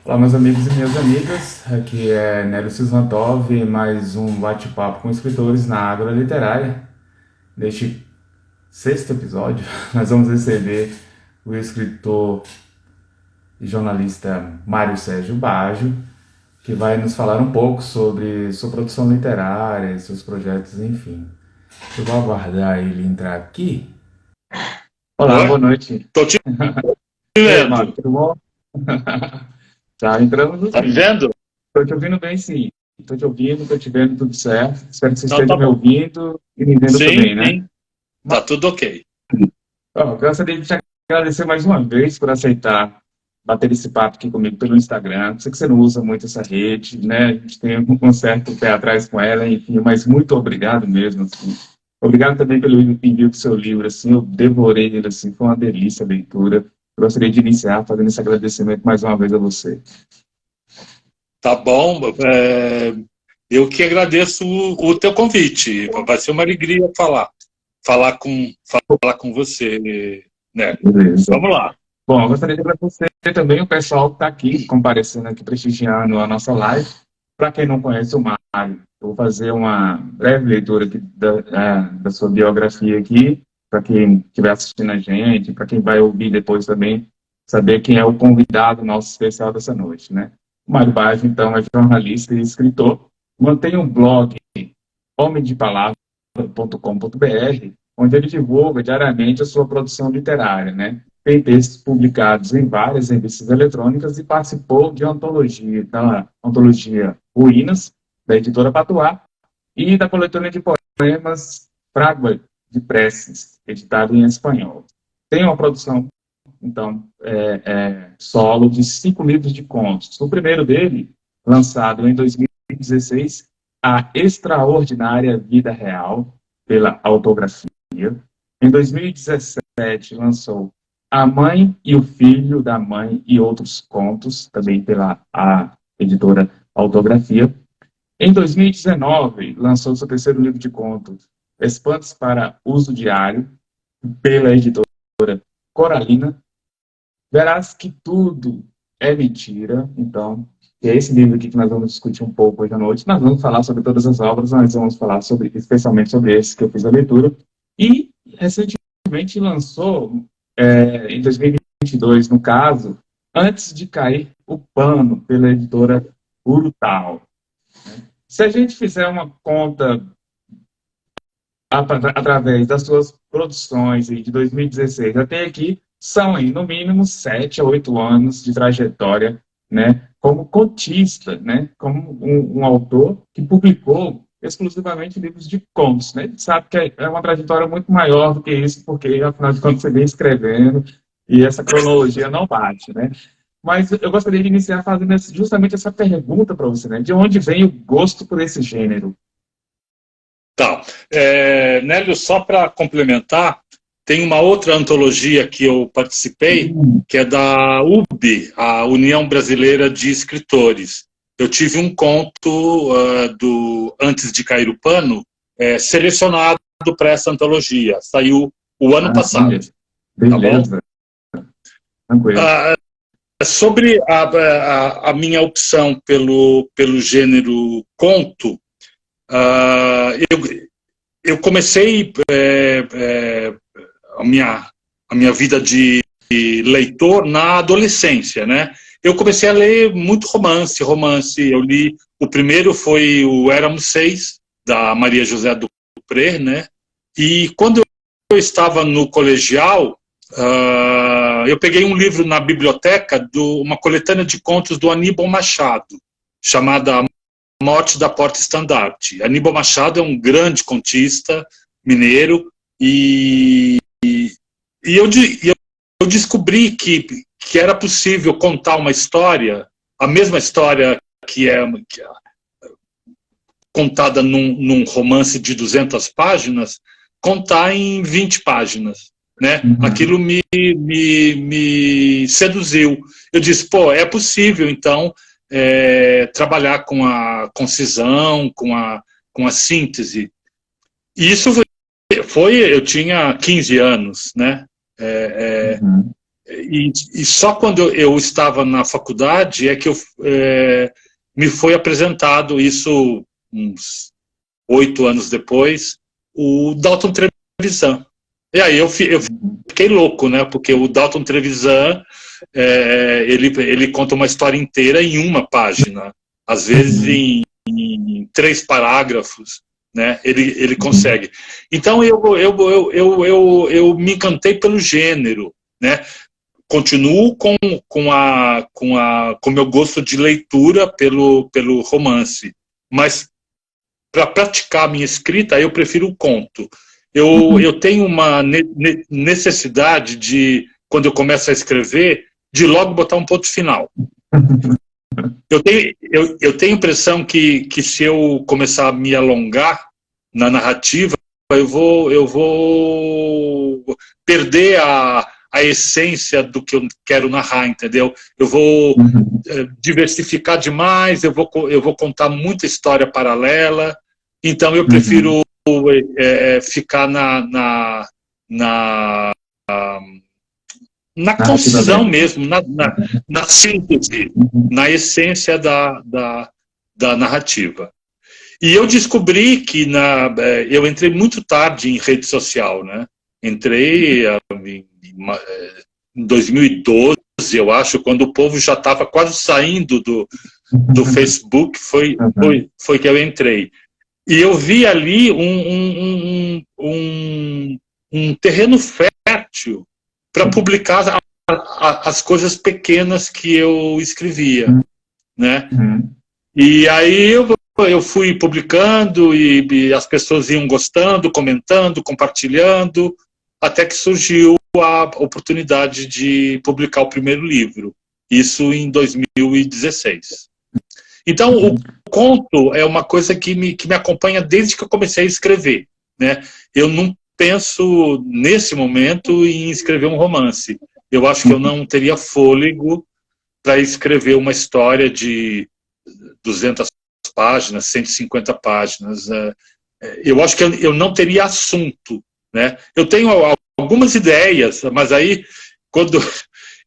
Olá, meus amigos e minhas amigas. Aqui é Nélio Sisvantov, mais um bate-papo com escritores na Ágora Literária. Neste sexto episódio, nós vamos receber o escritor e jornalista Mário Sérgio Baggio, que vai nos falar um pouco sobre sua produção literária, seus projetos, enfim. Eu vou aguardar ele entrar aqui. Olá, Oi? boa noite. Tô te E aí, Mário, vendo. tudo bom? Tá entrando Tá me sim. vendo? Estou te ouvindo bem, sim. Estou te ouvindo, estou te vendo tudo certo. Espero que você Então esteja tá me bom. ouvindo e me vendo Sim, também, né? sim. Mas, Tá tudo ok. ó, eu gostaria de te agradecer mais uma vez por aceitar bater esse papo aqui comigo pelo Instagram. Sei que você não usa muito essa rede, né? A gente tem um certo pé atrás com ela, enfim, mas muito obrigado mesmo, assim. Obrigado também pelo envio do seu livro, assim, eu devorei ele, assim, foi uma delícia a leitura. Eu gostaria de iniciar fazendo esse agradecimento mais uma vez a você. Tá bom. Eu que agradeço o teu convite. Vai ser uma alegria falar com você, né? Beleza. Vamos lá. Bom, eu gostaria de agradecer também o pessoal que está aqui, comparecendo aqui, prestigiando a nossa live. Para quem não conhece o Mário, eu vou fazer uma breve leitura aqui da sua biografia aqui, para quem estiver assistindo a gente, para quem vai ouvir depois também, saber quem é o convidado nosso especial dessa noite, né? O Mário Baggio, então, é jornalista e escritor, mantém um blog, homemdepalavra.com.br, onde ele divulga diariamente a sua produção literária, né? Tem textos publicados em várias revistas eletrônicas e participou de antologia, da antologia Ruínas, da editora Patuá, e da coletânea de poemas Frágua de Preces, editado em espanhol. Tem uma produção, então, solo de 5 livros de contos. O primeiro dele, lançado em 2016, A Extraordinária Vida Real, pela Autografia. Em 2017, lançou A Mãe e o Filho da Mãe e Outros Contos, também pela a editora Autografia. Em 2019, lançou seu terceiro livro de contos, Espantos para Uso Diário, pela editora Coralina. Verás que tudo é mentira, então, é esse livro aqui que nós vamos discutir um pouco hoje à noite. Nós vamos falar sobre todas as obras, nós vamos falar sobre, especialmente sobre esse que eu fiz a leitura. E, recentemente, lançou, em 2022, no caso, Antes de Cair o Pano, pela editora Urutau. Se a gente fizer uma conta através das suas produções de 2016 até aqui, são aí, no mínimo 7 a 8 anos de trajetória, né, como cotista, né, como um autor que publicou exclusivamente livros de contos, né? A gente sabe que é uma trajetória muito maior do que isso, porque afinal de contas você vem escrevendo e essa cronologia não bate, né? Mas eu gostaria de iniciar fazendo justamente essa pergunta para você, né? De onde vem o gosto por esse gênero? Tá. Nélio, só para complementar, tem uma outra antologia que eu participei, que é da UB, a União Brasileira de Escritores. Eu tive um conto do Antes de Cair o Pano, selecionado para essa antologia. Saiu o ano passado, Maravilha. tá bom? Beleza, tranquilo. Ah, sobre a minha opção pelo gênero conto, ah, eu, eu comecei a minha vida de leitor na adolescência, né? Eu comecei a ler muito romance. Eu li, o primeiro foi o Éramos Seis, da Maria José Dupré, né? E quando eu estava no colegial, eu peguei um livro na biblioteca, uma coletânea de contos do Aníbal Machado, chamada Morte da Porta Estandarte. Aníbal Machado é um grande contista mineiro e eu descobri que era possível contar uma história, a mesma história que é contada num romance de 200 páginas, contar em 20 páginas. Né? Uhum. Aquilo me seduziu. Eu disse, pô, é possível, então, trabalhar com a concisão, com a síntese. E isso eu tinha 15 anos, né? Uhum. E só quando eu estava na faculdade é que me foi apresentado, isso uns 8 anos depois, o Dalton Trevisan. E aí eu fiquei louco, né? Porque o Dalton Trevisan, ele conta uma história inteira em uma página, às vezes em 3 parágrafos, né? Ele consegue. Então eu me encantei pelo gênero, né? Continuo com meu gosto de leitura pelo romance, mas para praticar a minha escrita eu prefiro o conto. Eu tenho uma necessidade de, quando eu começo a escrever, de logo botar um ponto final. Eu tenho a impressão que se eu começar a me alongar na narrativa, eu vou perder a essência do que eu quero narrar, entendeu? Eu vou diversificar demais, eu vou contar muita história paralela, então eu prefiro ficar na concisão mesmo, na síntese, na essência da narrativa. E eu descobri que eu entrei muito tarde em rede social, né? Entrei em 2012, eu acho, quando o povo já estava quase saindo do Facebook, foi que eu entrei. E eu vi ali um terreno fértil para publicar as coisas pequenas que eu escrevia, né? E aí eu fui publicando e as pessoas iam gostando, comentando, compartilhando, até que surgiu a oportunidade de publicar o primeiro livro, isso em 2016. Então, o conto é uma coisa que me acompanha desde que eu comecei a escrever, né? Eu não penso, nesse momento, em escrever um romance. Eu acho que eu não teria fôlego para escrever uma história de 200 páginas, 150 páginas. Eu acho que eu não teria assunto, né? Eu tenho algumas ideias, mas aí, quando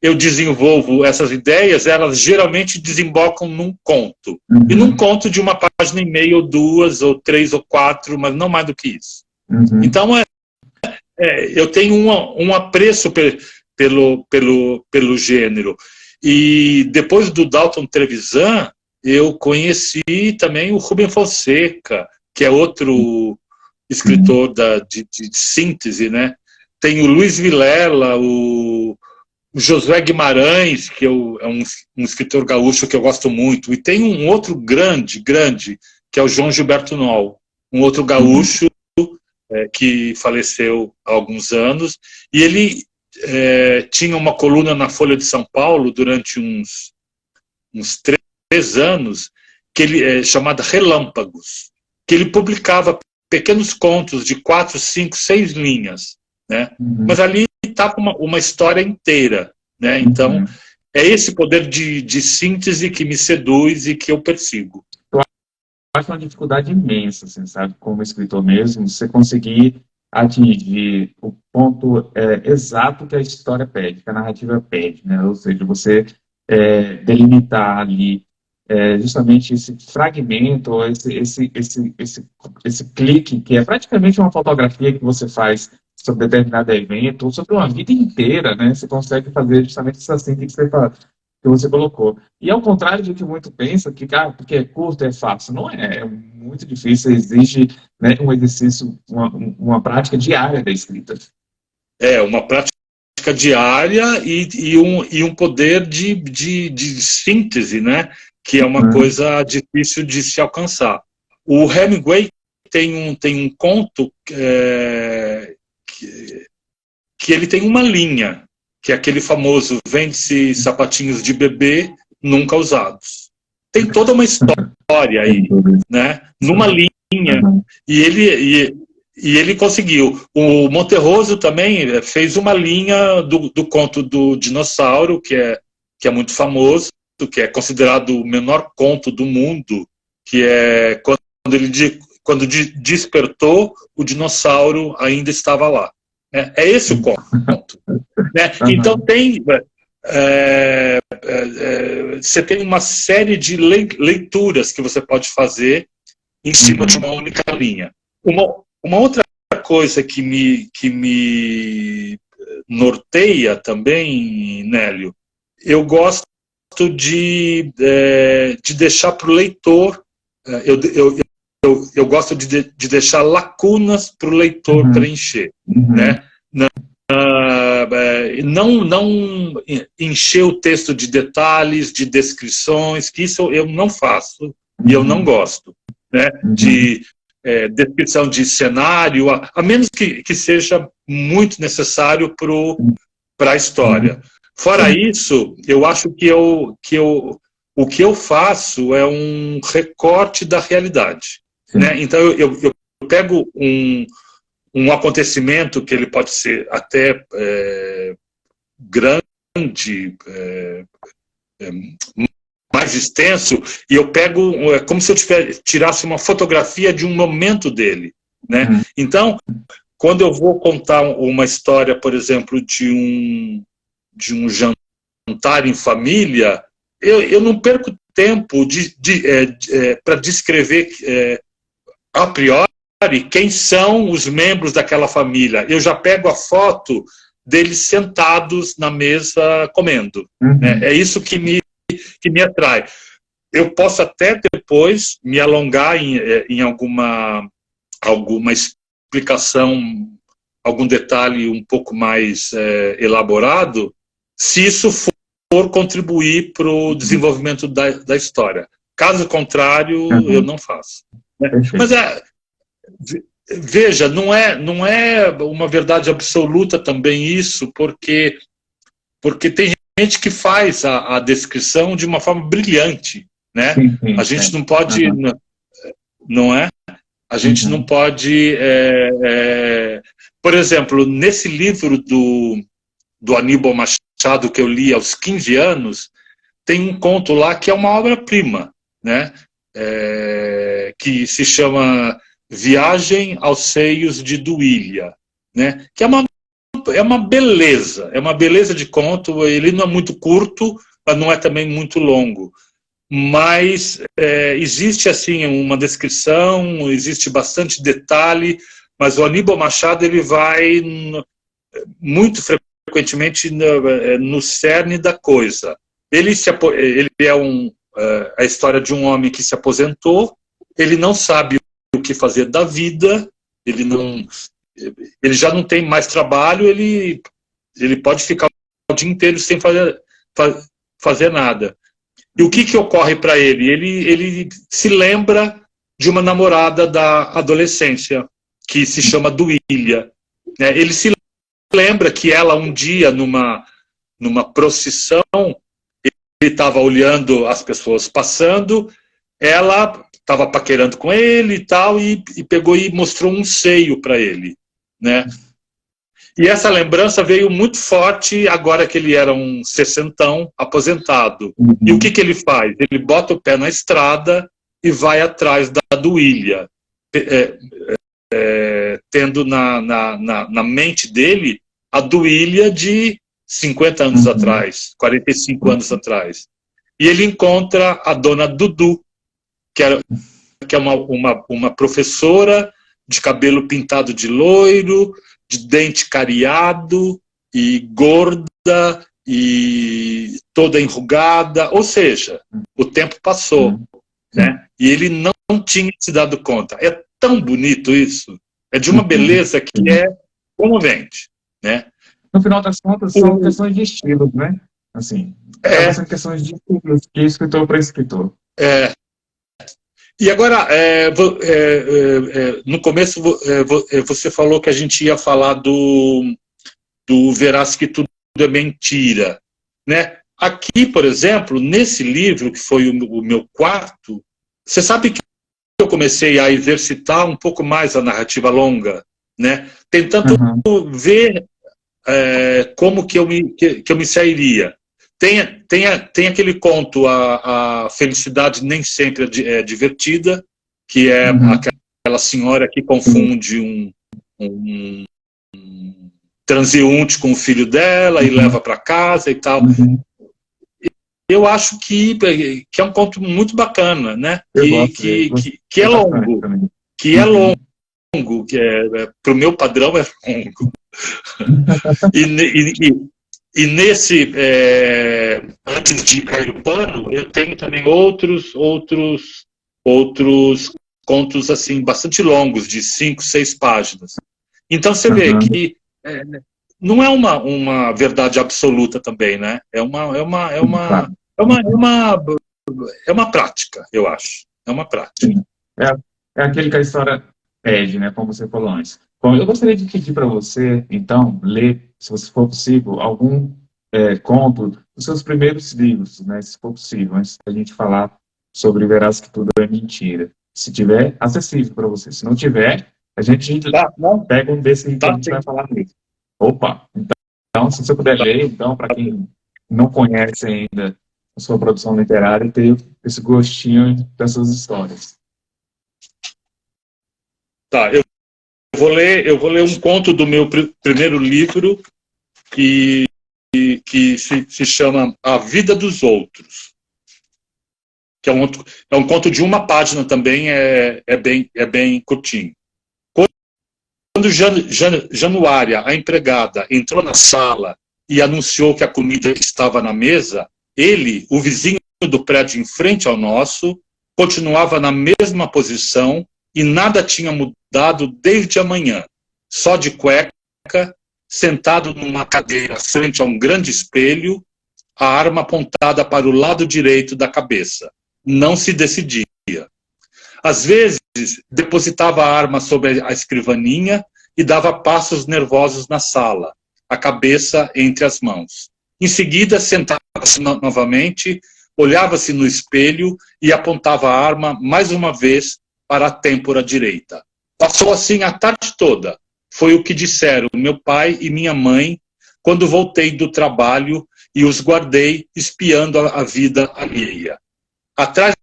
eu desenvolvo essas ideias, elas geralmente desembocam num conto. E num conto de 1,5 página, ou 2, ou 3, ou 4, mas não mais do que isso. Então, eu tenho um apreço pelo gênero. E depois do Dalton Trevisan, eu conheci também o Rubem Fonseca, que é outro escritor de síntese, né? Tem o Luiz Vilela, o Josué Guimarães, que é um escritor gaúcho que eu gosto muito, e tem um outro grande, que é o João Gilberto Noll, um outro gaúcho que faleceu há alguns anos, e ele tinha uma coluna na Folha de São Paulo durante uns 3 anos, chamada Relâmpagos, que ele publicava pequenos contos de 4, 5, 6 linhas, né? Mas ali está uma história inteira, né? Então, é esse poder de síntese que me seduz e que eu persigo. Eu acho uma dificuldade imensa, assim, sabe, como escritor mesmo, você conseguir atingir o ponto exato que a história pede, que a narrativa pede, né? Ou seja, você delimitar ali justamente esse fragmento, ou esse clique, que é praticamente uma fotografia que você faz sobre determinado evento, ou sobre uma vida inteira, né? Você consegue fazer justamente essa síntese que você colocou. E ao contrário do que muito pensa, que porque é curto, é fácil. Não é muito difícil, exige, né, um exercício, uma prática diária da escrita. Uma prática diária e um poder de síntese, né? Que é uma coisa difícil de se alcançar. O Hemingway tem um conto que ele tem uma linha, que é aquele famoso vende-se sapatinhos de bebê nunca usados. Tem toda uma história aí, né? Numa linha. E ele conseguiu. O Monterroso também fez uma linha do conto do dinossauro, que é muito famoso, que é considerado o menor conto do mundo, que é quando despertou, o dinossauro ainda estava lá. É esse o conto. Né? Então você tem uma série de leituras que você pode fazer em cima de uma única linha. Uma outra coisa que me norteia também, Nélio, eu gosto de deixar para o leitor, eu gosto de deixar lacunas para o leitor preencher, né? Não encher o texto de detalhes, de descrições, que isso eu não faço e eu não gosto, né? De descrição de cenário, a menos que seja muito necessário para a história. Fora isso, eu acho que o que eu faço é um recorte da realidade, né? Então eu pego um acontecimento que ele pode ser até grande, mais extenso, e eu pego como se eu tirasse uma fotografia de um momento dele, né? Então, quando eu vou contar uma história, por exemplo, de um jantar em família, eu não perco tempo para descrever a priori quem são os membros daquela família. Eu já pego a foto deles sentados na mesa comendo. É isso que me atrai. Eu posso até depois me alongar em alguma explicação, algum detalhe um pouco mais elaborado, se isso for contribuir para o desenvolvimento da história. Caso contrário, eu não faço. Né? Mas veja, não é uma verdade absoluta também isso, porque tem gente que faz a descrição de uma forma brilhante, né? A gente não pode, não é? A gente não pode, por exemplo, nesse livro do Aníbal Machado que eu li aos 15 anos, tem um conto lá que é uma obra-prima, né? Que se chama Viagem aos Seios de Duília, né? Que é uma beleza de conto. Ele não é muito curto, mas não é também muito longo. Mas existe assim uma descrição, existe bastante detalhe, mas o Aníbal Machado ele vai muito frequentemente no cerne da coisa. Ele é a história de um homem que se aposentou, ele não sabe o que fazer da vida, ele já não tem mais trabalho, ele pode ficar o dia inteiro sem fazer nada. E o que ocorre para ele? Ele se lembra de uma namorada da adolescência, que se chama Duília. Né? Ele se lembra que ela, um dia, numa procissão, ele estava olhando as pessoas passando, ela estava paquerando com ele e tal, e pegou e mostrou um seio para ele. Né? E essa lembrança veio muito forte agora que ele era um sessentão, aposentado. E o que ele faz? Ele bota o pé na estrada e vai atrás da Duília, tendo na mente dele a Duília de 50 anos atrás, 45 anos atrás. E ele encontra a dona Dudu, que é uma professora de cabelo pintado de loiro, de dente cariado e gorda e toda enrugada, ou seja, o tempo passou, né? E ele não tinha se dado conta. É tão bonito isso, é de uma beleza que é comovente, né? No final das contas, são questões de estilos, né? Assim, são questões de estilos, de escritor para escritor. E agora, no começo, você falou que a gente ia falar do Verás que Tudo é Mentira. Né? Aqui, por exemplo, nesse livro, que foi o meu quarto, você sabe que eu comecei a exercitar um pouco mais a narrativa longa, né? Tentando ver como que eu me sairia. Tem aquele conto, a felicidade nem sempre é divertida, que é aquela senhora que confunde transeunte com o filho dela e leva para casa e tal. Eu acho que é um conto muito bacana, né? Que é longo, que é longo, para o meu padrão é longo. E nesse, antes de cair o pano, eu tenho também outros contos assim bastante longos, de 5, 6 páginas. Então você vê que não é uma verdade absoluta também, né? É uma prática, eu acho. É uma prática. É aquele que a história pede, né? Como você falou antes. Bom, eu gostaria de pedir para você, então, ler, se for possível, algum conto dos seus primeiros livros, né? Se for possível, antes da gente falar sobre Verás que Tudo é Mentira. Se tiver, acessível para você. Se não tiver, a gente pega um desse que a gente vai falar nele. Opa! Então, se você puder ler, então, para quem não conhece ainda a sua produção literária, ter esse gostinho dessas histórias. Tá, eu vou ler um conto do meu primeiro livro que se chama A Vida dos Outros, que é um conto de uma página também, é bem curtinho. Quando Januária, a empregada, entrou na sala e anunciou que a comida estava na mesa, ele, o vizinho do prédio em frente ao nosso, continuava na mesma posição e nada tinha mudado desde a manhã, só de cueca, sentado numa cadeira frente a um grande espelho, a arma apontada para o lado direito da cabeça. Não se decidia. Às vezes, depositava a arma sobre a escrivaninha e dava passos nervosos na sala, a cabeça entre as mãos. Em seguida, sentava-se novamente, olhava-se no espelho e apontava a arma mais uma vez para a têmpora direita. Passou assim a tarde toda. Foi o que disseram meu pai e minha mãe quando voltei do trabalho e os guardei espiando a vida alheia. Atrás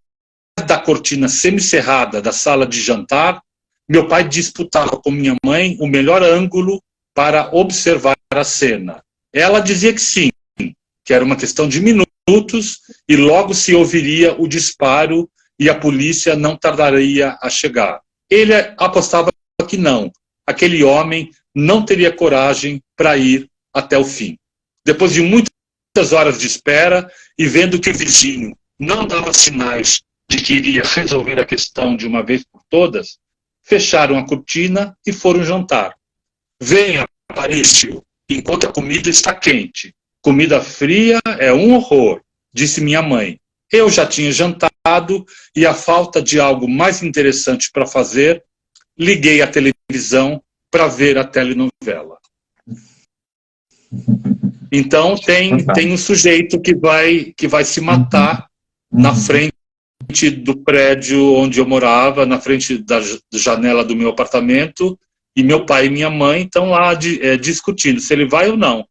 da cortina semicerrada da sala de jantar, meu pai disputava com minha mãe o melhor ângulo para observar a cena. Ela dizia que sim, que era uma questão de minutos e logo se ouviria o disparo e a polícia não tardaria a chegar. Ele apostava que não. Aquele homem não teria coragem para ir até o fim. Depois de muitas horas de espera e vendo que o vizinho não dava sinais de que iria resolver a questão de uma vez por todas, fecharam a cortina e foram jantar. Venha, Aparício, enquanto a comida está quente. Comida fria é um horror, disse minha mãe. Eu já tinha jantado e, a falta de algo mais interessante para fazer, liguei a televisão para ver a telenovela. Então tem um sujeito que vai se matar na frente do prédio onde eu morava, na frente da janela do meu apartamento, e meu pai e minha mãe estão lá discutindo se ele vai ou não.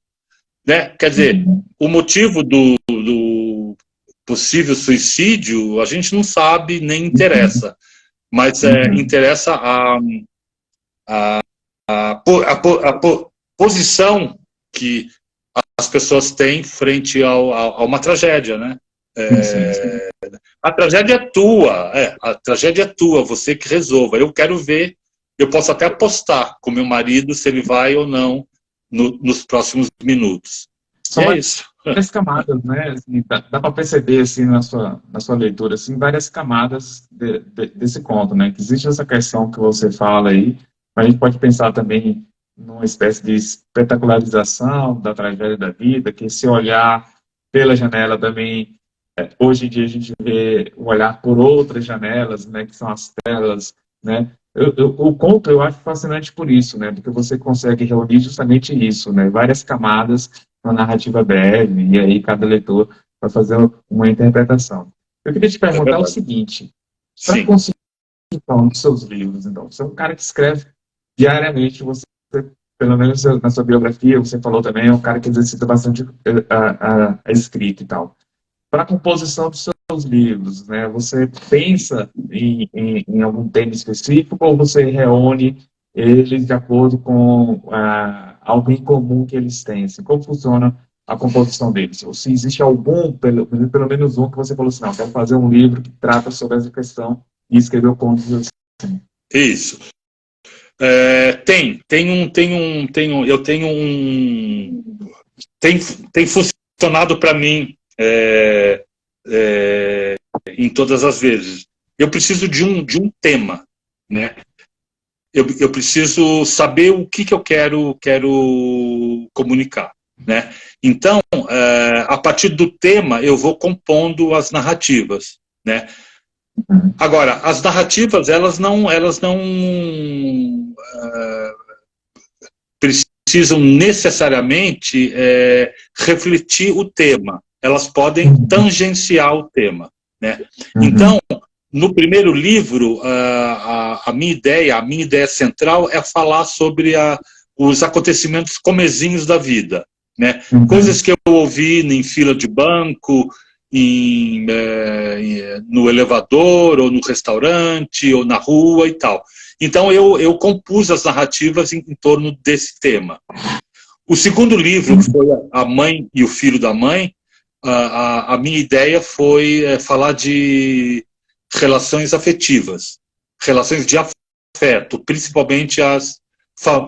Né? Quer dizer, o motivo do possível suicídio a gente não sabe nem interessa, mas interessa a posição que as pessoas têm frente a uma tragédia, né? A tragédia é tua, a tragédia é tua, você que resolva. Eu quero ver, eu posso até apostar com meu marido se ele vai ou não nos próximos minutos. São isso. Várias camadas, né? Assim, dá para perceber assim, na sua leitura assim, várias camadas desse conto, né? Que existe essa questão que você fala aí, mas a gente pode pensar também numa espécie de espetacularização da tragédia da vida, que se olhar pela janela também, hoje em dia a gente vê o olhar por outras janelas, né? Que são as telas, né? O conto eu acho fascinante por isso, né? Porque você consegue reunir justamente isso, né? Várias camadas, uma narrativa breve, e aí cada leitor vai fazer uma interpretação. Eu queria te perguntar o seguinte, para conseguir falar nos seus livros, então, você é um cara que escreve diariamente, você, pelo menos na sua biografia, você falou também, é um cara que exercita bastante a escrita e tal. Para a composição dos seus livros, né, você pensa em algum tema específico ou você reúne eles de acordo com algo em comum que eles têm? Assim, como funciona a composição deles? Ou se existe algum, pelo menos um, que você falou assim, não, quero fazer um livro que trata sobre essa questão e escreveu contos assim. Isso. Eu tenho um, tem funcionado para mim em todas as vezes. Eu preciso de um tema, né? Eu preciso saber o que eu quero comunicar, né? Então, a partir do tema, eu vou compondo as narrativas, né? Agora, as narrativas, elas não precisam necessariamente refletir o tema. Elas podem tangenciar o tema, né? Então, no primeiro livro, a minha ideia central é falar sobre os acontecimentos comezinhos da vida, né? Coisas que eu ouvi em fila de banco, no elevador, ou no restaurante, ou na rua e tal. Então eu compus as narrativas em torno desse tema. O segundo livro, que foi A Mãe e o Filho da Mãe, a minha ideia foi falar de relações afetivas, relações de afeto, principalmente as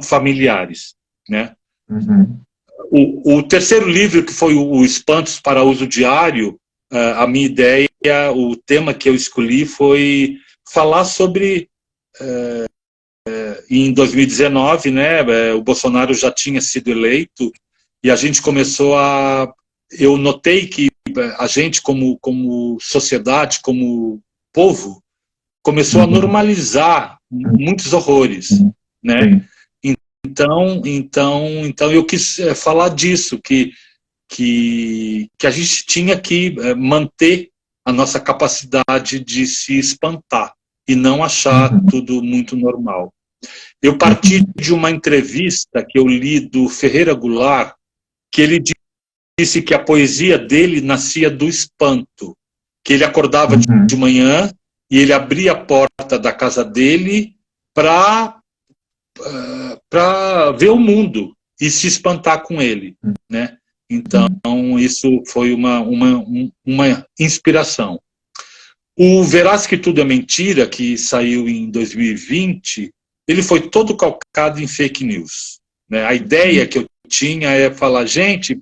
familiares, né? O terceiro livro, que foi o Espantos para Uso Diário, a minha ideia, o tema que eu escolhi foi falar sobre, em 2019, né, o Bolsonaro já tinha sido eleito, e a gente começou eu notei que a gente, como sociedade, como povo, começou a normalizar muitos horrores, né? Então eu quis falar disso, que a gente tinha que manter a nossa capacidade de se espantar e não achar tudo muito normal. Eu parti de uma entrevista que eu li do Ferreira Goulart, que ele disse que a poesia dele nascia do espanto, que ele acordava de manhã e ele abria a porta da casa dele para ver o mundo e se espantar com ele, né? Então, isso foi uma inspiração. O Verás que Tudo é Mentira, que saiu em 2020, ele foi todo calcado em fake news, né? A ideia que eu tinha é falar, gente,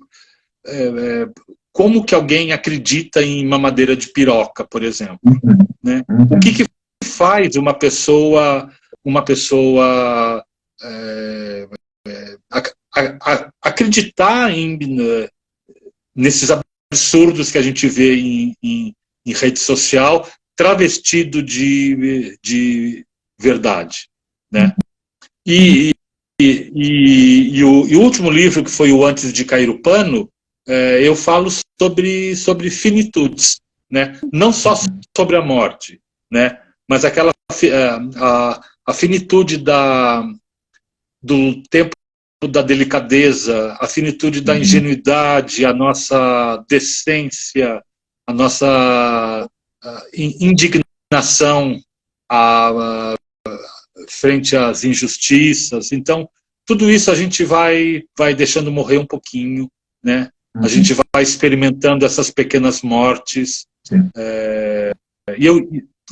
como que alguém acredita em mamadeira de piroca, por exemplo, né? O que faz uma pessoa acreditar nesses absurdos que a gente vê em rede social, travestido de verdade, né? E o último livro, que foi o Antes de Cair o Pano, eu falo sobre finitudes, né? Não só sobre a morte, né? Mas aquela a finitude do tempo da delicadeza, a finitude da ingenuidade, a nossa decência, a nossa indignação frente às injustiças. Então, tudo isso a gente vai deixando morrer um pouquinho, né? A gente vai experimentando essas pequenas mortes.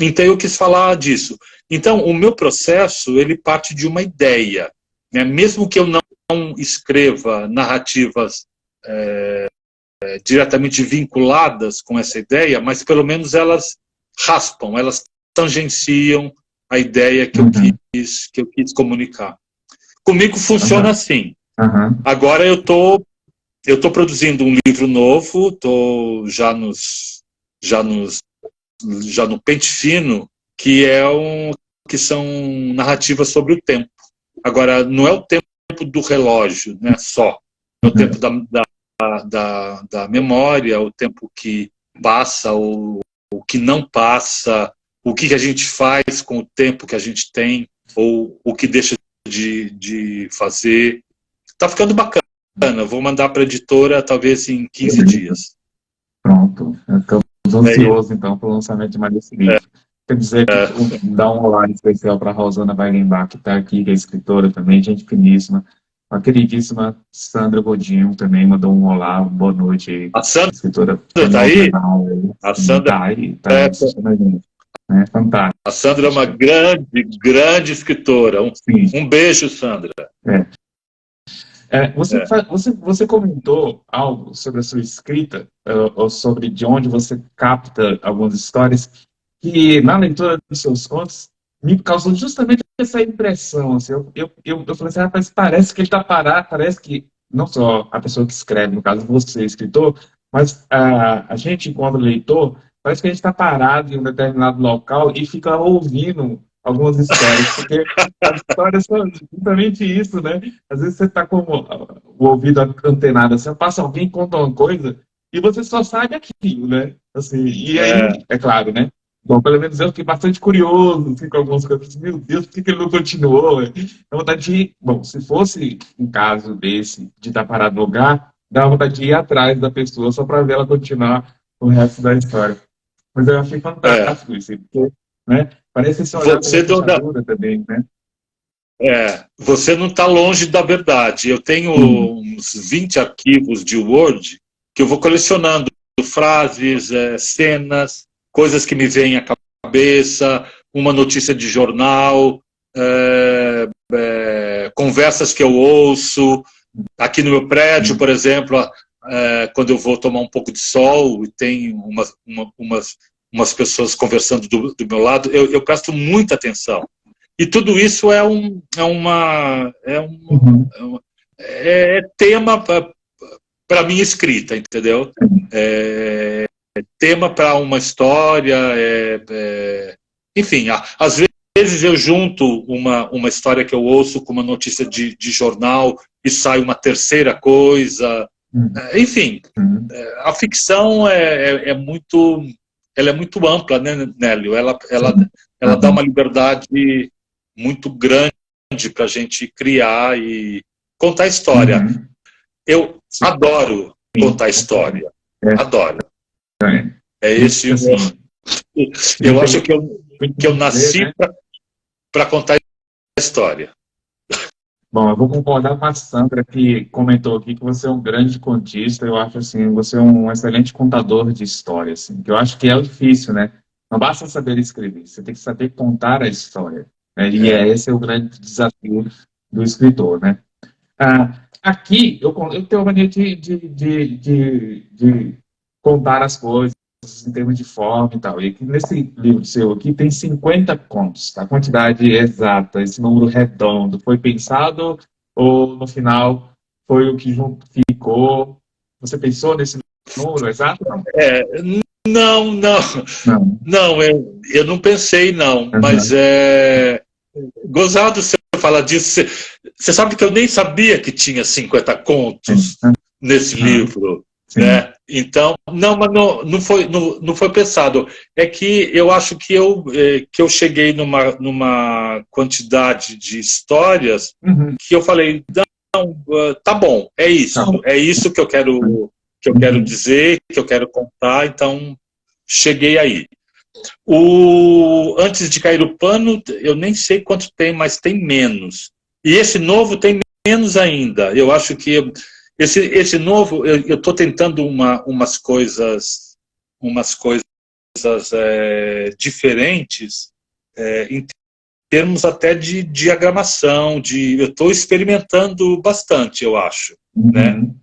Então eu quis falar disso. Então, o meu processo, ele parte de uma ideia, né? Mesmo que eu não escreva narrativas diretamente vinculadas com essa ideia, mas pelo menos elas raspam, elas tangenciam a ideia que eu quis comunicar. Comigo funciona assim. Agora eu tô produzindo um livro novo, tô já no pente fino, que são narrativas sobre o tempo. Agora, não é o tempo do relógio, né, só. É o tempo da memória, o tempo que passa, ou o que não passa, o que a gente faz com o tempo que a gente tem, ou o que deixa de fazer. Está ficando bacana. Vou mandar para a editora, talvez em 15 dias. Pronto. Estamos ansiosos, então, para o lançamento de mais esse livro. Quer dizer, que dá um olá especial para a Rosana Weigenbach, que está aqui, que é escritora também, gente finíssima. A queridíssima Sandra Godinho também mandou um olá, boa noite aí. A Sandra Escritora tá aí? fenomenal. A Sandra Tá aí é, assistindo a gente. Né? Fantástico. a Sandra é uma grande, grande escritora. Sim. Um beijo, Sandra. É. Você comentou algo sobre a sua escrita, ou sobre de onde você capta algumas histórias, que na leitura dos seus contos me causou justamente essa impressão. Assim, eu falei assim, rapaz, parece que ele está parado, parece que não só a pessoa que escreve, no caso você, escritor, mas a gente, enquanto leitor, parece que a gente está parado em um determinado local e fica ouvindo algumas histórias, porque as histórias são justamente isso, né? Às vezes você está com o ouvido antenado, assim, passa alguém conta uma coisa e você só sabe aquilo, né? Assim, e aí, É. é claro, né? Bom, pelo menos eu fiquei bastante curioso assim, com algumas coisas. Meu Deus, por que ele não continuou? Dá vontade de ir. Bom, se fosse um caso desse, de estar parado no lugar, dá vontade de ir atrás da pessoa só para ver ela continuar o resto da história. Mas eu achei É. fantástico isso, porque, né? Parece esse olhar pela Você não, fechadura também, né? você não está longe da verdade. Eu tenho Hum, uns 20 arquivos de Word que eu vou colecionando frases, cenas, coisas que me vêm à cabeça, uma notícia de jornal, conversas que eu ouço. Aqui no meu prédio, hum, por exemplo, quando eu vou tomar um pouco de sol e tem umas pessoas conversando do meu lado, eu presto muita atenção. E tudo isso uhum, é tema para minha escrita, entendeu? É tema para uma história, enfim, às vezes eu junto uma história que eu ouço com uma notícia de jornal e sai uma terceira coisa, hum, enfim, hum, a ficção ela é muito ampla, né, Nélio? sim, Ela dá uhum, uma liberdade muito grande para a gente criar e contar história. uhum, Eu sim, adoro contar concordo. história, É, adoro. é. É E, esse o meu. assim, Eu muito, acho que eu muito dizer, nasci né? para contar história. Bom, eu vou concordar com a Sandra que comentou aqui que você é um grande contista. Eu acho assim, você é um excelente contador de histórias, assim, que eu acho que é o difícil, né? Não basta saber escrever, você tem que saber contar a história, né? E É. esse é o grande desafio do escritor, né? Aqui eu tenho a mania de contar as coisas em termos de forma e tal. E aqui, nesse livro seu aqui tem 50 contos, tá? A quantidade exata, esse número redondo, foi pensado ou no final foi o que ficou? Você pensou nesse número exato? Não. É, não, não, Não. não, eu não pensei, não, mas Uhum. é gozado você falar disso. Você sabe que eu nem sabia que tinha 50 Sim. contos nesse Uhum. livro, Sim. né? Então, não, mas não foi pensado. É que eu acho que eu cheguei numa quantidade de histórias Uhum. que eu falei, não, tá bom, Tá bom. é isso que eu quero Uhum. dizer, que eu quero contar, então cheguei aí. Antes de cair o pano, eu nem sei quanto tem, mas tem menos. E esse novo tem menos ainda. Eu acho que esse novo, eu estou tentando umas coisas diferentes, em termos até de diagramação, eu estou experimentando bastante, eu acho, né? Uhum.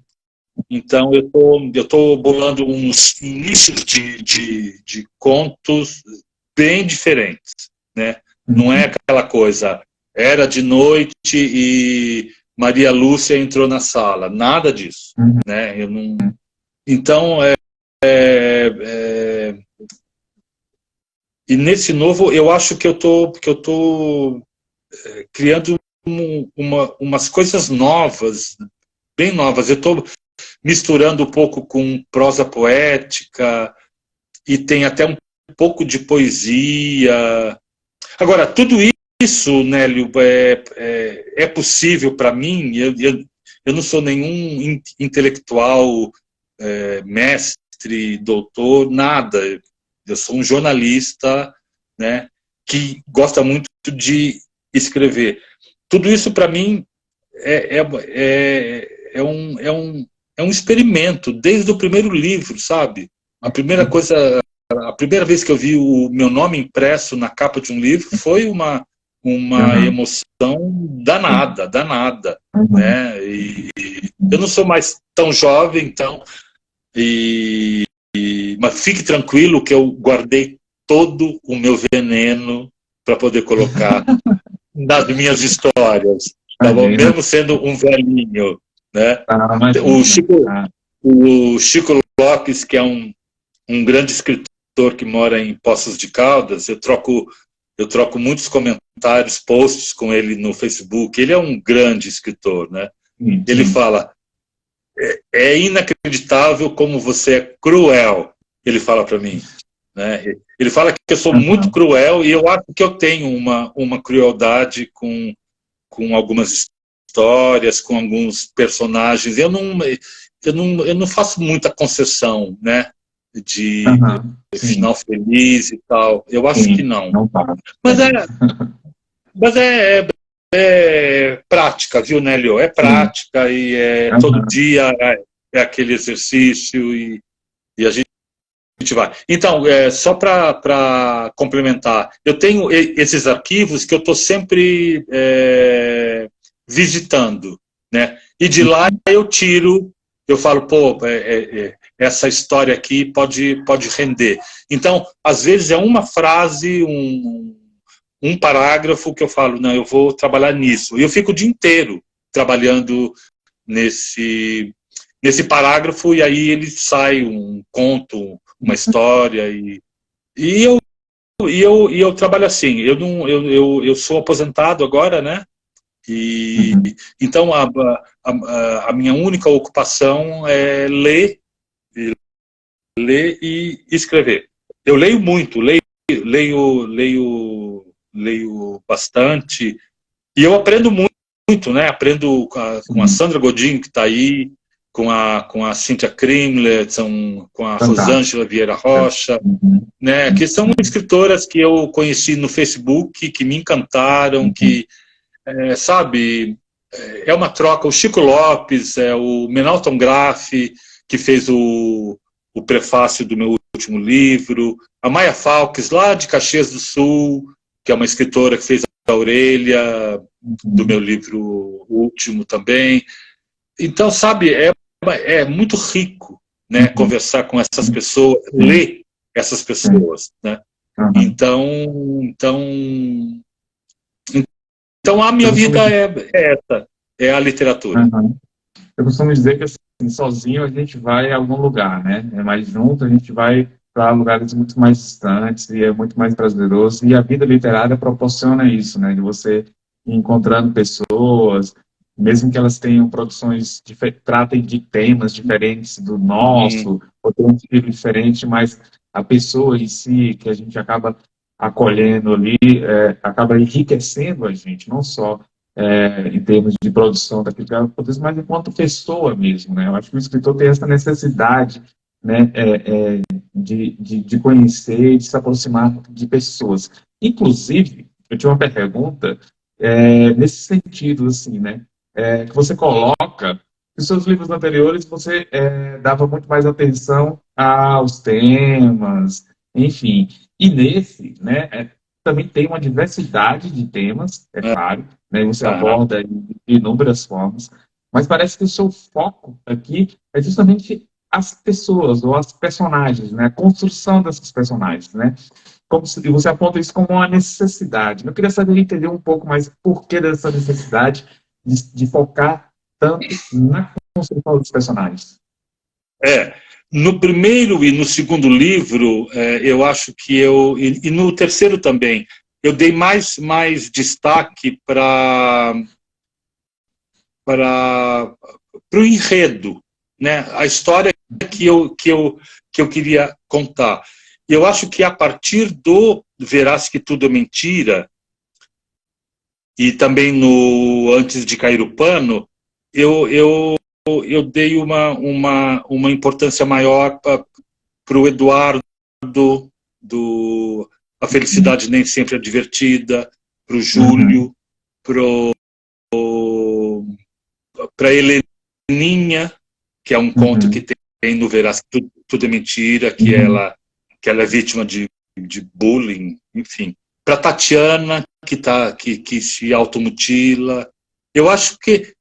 Então, eu tô bolando uns inícios de contos bem diferentes, né? Não é Uhum. aquela coisa, era de noite e Maria Lúcia entrou na sala, nada disso, Uhum. né? Eu não. Então, e nesse novo, eu acho que eu tô criando umas coisas novas, bem novas. Eu estou misturando um pouco com prosa poética e tem até um pouco de poesia. Agora, tudo isso, Nélio, é possível para mim. Eu não sou nenhum intelectual, mestre, doutor, nada. Eu sou um jornalista, né, que gosta muito de escrever. Tudo isso, para mim, é um experimento, desde o primeiro livro, sabe? A primeira coisa, a primeira vez que eu vi o meu nome impresso na capa de um livro foi uma emoção danada, danada, né? E eu não sou mais tão jovem, então, mas fique tranquilo que eu guardei todo o meu veneno para poder colocar nas minhas histórias, tá bom? Mesmo sendo um velhinho, né? O Chico Lopes, que é um grande escritor que mora em Poços de Caldas, eu troco muitos comentários, posts com ele no Facebook. Ele é um grande escritor, né? Ele fala, é inacreditável como você é cruel, ele fala para mim, né? Ele fala que eu sou muito cruel, e eu acho que eu tenho uma crueldade com algumas histórias, com alguns personagens. Eu não faço muita concessão, né? De final feliz e tal. Eu acho que não. Mas é prática, viu, Nélio? É prática, e todo dia é aquele exercício, e a gente vai. Então, só para complementar, eu tenho esses arquivos que eu estou sempre visitando, né? E de lá eu tiro, eu falo, pô, essa história aqui pode render. Então, às vezes é uma frase, um parágrafo que eu falo, não, eu vou trabalhar nisso. E eu fico o dia inteiro trabalhando nesse parágrafo, e aí ele sai um conto, uma história, e eu trabalho assim. Eu sou aposentado agora, né? E então a minha única ocupação é ler e escrever. Eu leio muito, leio bastante, e eu aprendo muito, né? Aprendo com a Sandra Godinho, que está aí, com a Cíntia Krimlet, com a Rosângela Vieira Rocha, né? Que são escritoras que eu conheci no Facebook, que me encantaram, que, sabe, é uma troca. O Chico Lopes, o Menalton Graff, que fez o prefácio do meu último livro, a Maia Falques, lá de Caxias do Sul, que é uma escritora que fez a orelha do meu livro último também. Então, sabe, é muito rico, né, conversar com essas pessoas, ler essas pessoas, né? Então a minha vida é essa, é a literatura. Eu costumo dizer que, assim, sozinho a gente vai a algum lugar, né? Mas junto a gente vai para lugares muito mais distantes, e é muito mais prazeroso. E a vida literária proporciona isso, né? De você ir encontrando pessoas, mesmo que elas tenham produções, tratem de temas diferentes do nosso, ou tenham um estilo diferente, mas a pessoa em si, que a gente acaba acolhendo ali, acaba enriquecendo a gente, não só em termos de produção daquilo que ela produz, mas enquanto pessoa mesmo, né? Eu acho que o escritor tem essa necessidade, né, de conhecer e de se aproximar de pessoas. Inclusive, eu tinha uma pergunta nesse sentido, assim, né? Que você coloca, nos seus livros anteriores você dava muito mais atenção aos temas, enfim. E nesse, né, também tem uma diversidade de temas, é claro, né, você aborda de inúmeras formas, mas parece que o seu foco aqui é justamente as pessoas, ou as personagens, né, a construção dessas personagens, né? E você aponta isso como uma necessidade. Eu queria saber, entender um pouco mais por que dessa necessidade de focar tanto na construção dos personagens. No primeiro e no segundo livro, eu acho que e no terceiro também, eu dei mais destaque para o enredo, né? A história que eu queria contar. Eu acho que a partir do Verás que Tudo é Mentira, e também no Antes de Cair o Pano, eu dei uma importância maior para o Eduardo, A Felicidade Nem Sempre é Divertida, para o Júlio, para Heleninha, que é um conto que tem no Verás que Tudo é Mentira, que ela é vítima de bullying, enfim. Para Tatiana, que se automutila. Eu acho que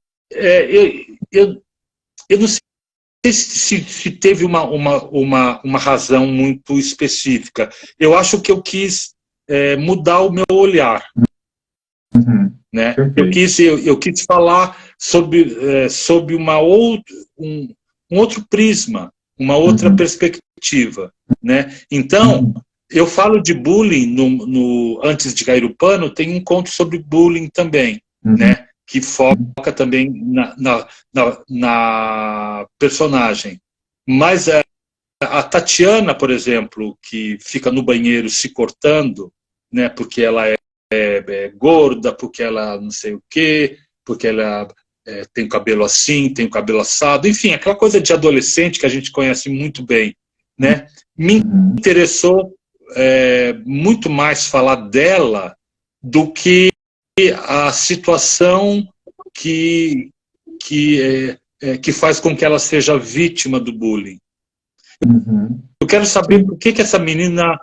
eu não sei se teve uma razão muito específica. Eu acho que eu quis mudar o meu olhar. Né? Eu quis falar sobre um outro prisma, uma outra perspectiva. Né? Então, eu falo de bullying no Antes de Cair o Pano, tem um conto sobre bullying também, né? Que foca também na personagem. Mas a Tatiana, por exemplo, que fica no banheiro se cortando, né? Porque ela é gorda, porque ela não sei o quê, porque ela tem o cabelo assim, tem o cabelo assado, enfim, aquela coisa de adolescente que a gente conhece muito bem, né? Me interessou muito mais falar dela do que a situação que faz com que ela seja vítima do bullying. Eu quero saber por que essa menina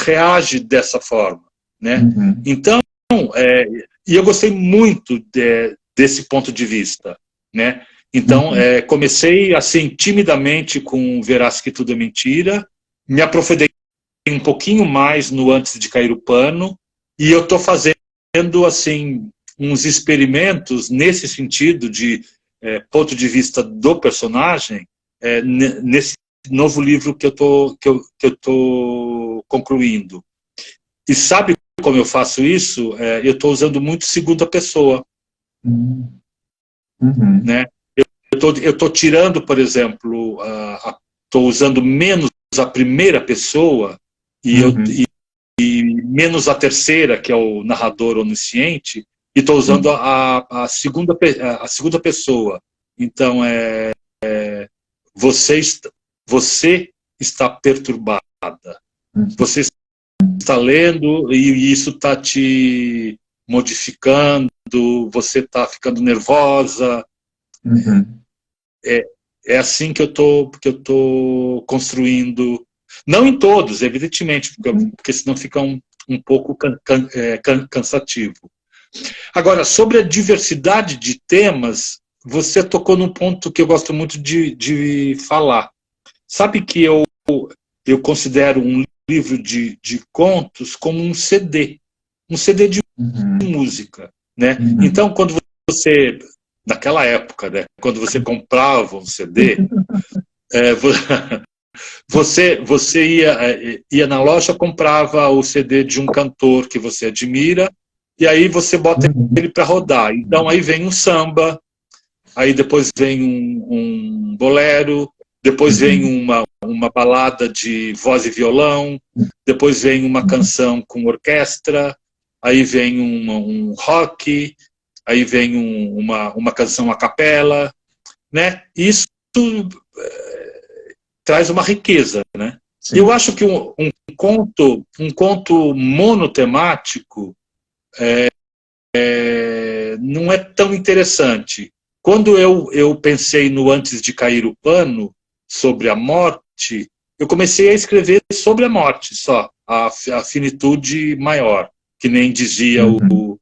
reage dessa forma, né? Então, e eu gostei muito desse ponto de vista, né? Então, comecei assim timidamente com Verás que Tudo é Mentira, me aprofundei um pouquinho mais no Antes de Cair o Pano, e eu estou fazendo assim uns experimentos nesse sentido de ponto de vista do personagem nesse novo livro que eu tô concluindo. E sabe como eu faço isso? Eu estou usando muito segunda pessoa, né? Eu tô tirando, por exemplo, estou usando menos a primeira pessoa e menos a terceira, que é o narrador onisciente, e estou usando a segunda pessoa. Então, você está perturbada. Você está lendo e isso está te modificando, você está ficando nervosa. É assim que eu tô construindo. Não em todos, evidentemente, porque senão fica um pouco cansativo. Agora, sobre a diversidade de temas, você tocou num ponto que eu gosto muito de falar. Sabe que eu considero um livro de contos como um CD de música, né? Então, quando você, naquela época, né, quando você comprava um CD, você ia na loja, comprava o CD de um cantor que você admira, e aí você bota ele para rodar. Então, aí vem um samba, aí depois vem um bolero, depois vem uma balada de voz e violão, depois vem uma canção com orquestra, aí vem um rock, aí vem uma canção a capela, né? Isso traz uma riqueza, né? Sim. Eu acho que um conto monotemático não é tão interessante. Quando eu pensei no Antes de Cair o Pano, sobre a morte, eu comecei a escrever sobre a morte só, a finitude maior, que nem dizia o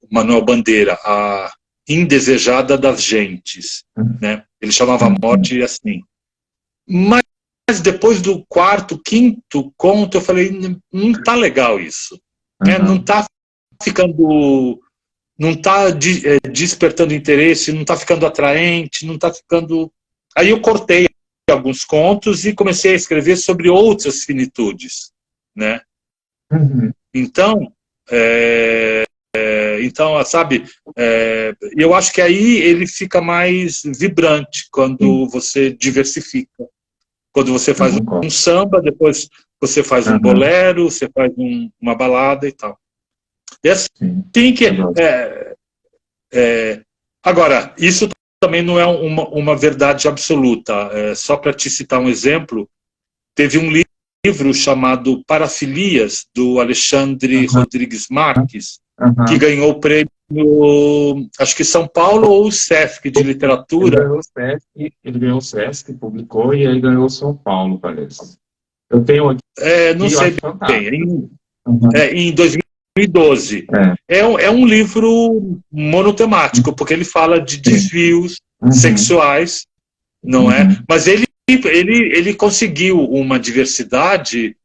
Manuel Bandeira, a indesejada das gentes, né? Ele chamava a morte assim. Mas depois do quarto, quinto conto, eu falei, não tá legal isso, né? Não tá ficando, não tá despertando interesse, não tá ficando atraente, não tá ficando... Aí eu cortei alguns contos e comecei a escrever sobre outras finitudes, né? Então, sabe, eu acho que aí ele fica mais vibrante quando você diversifica. Quando você faz um samba, depois você faz um bolero, você faz uma balada e tal. E assim que... agora, isso também não é uma verdade absoluta. Só para te citar um exemplo, teve um livro chamado Parafilias, do Alexandre Rodrigues Marques, que ganhou o prêmio acho que São Paulo ou o Sesc de literatura. Ele ganhou o Sesc, publicou, e aí ganhou o São Paulo, parece. Eu tenho aqui, Não eu sei acho bem, fantástico. em 2012. É um livro monotemático, porque ele fala de desvios sexuais, não é? Mas ele conseguiu uma diversidade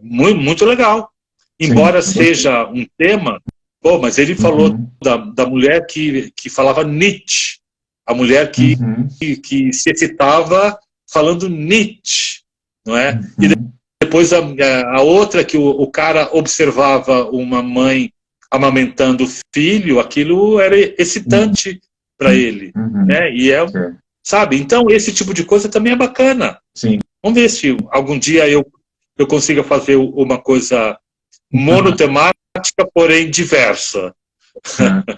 muito, muito legal. Embora seja um tema, mas ele falou da mulher que falava Nietzsche, a mulher que se excitava falando Nietzsche, não é? E depois a outra que o cara observava uma mãe amamentando o filho, aquilo era excitante para ele, né? E sabe? Então esse tipo de coisa também é bacana. Sim. Vamos ver se algum dia eu consiga fazer uma coisa monotemática, porém diversa.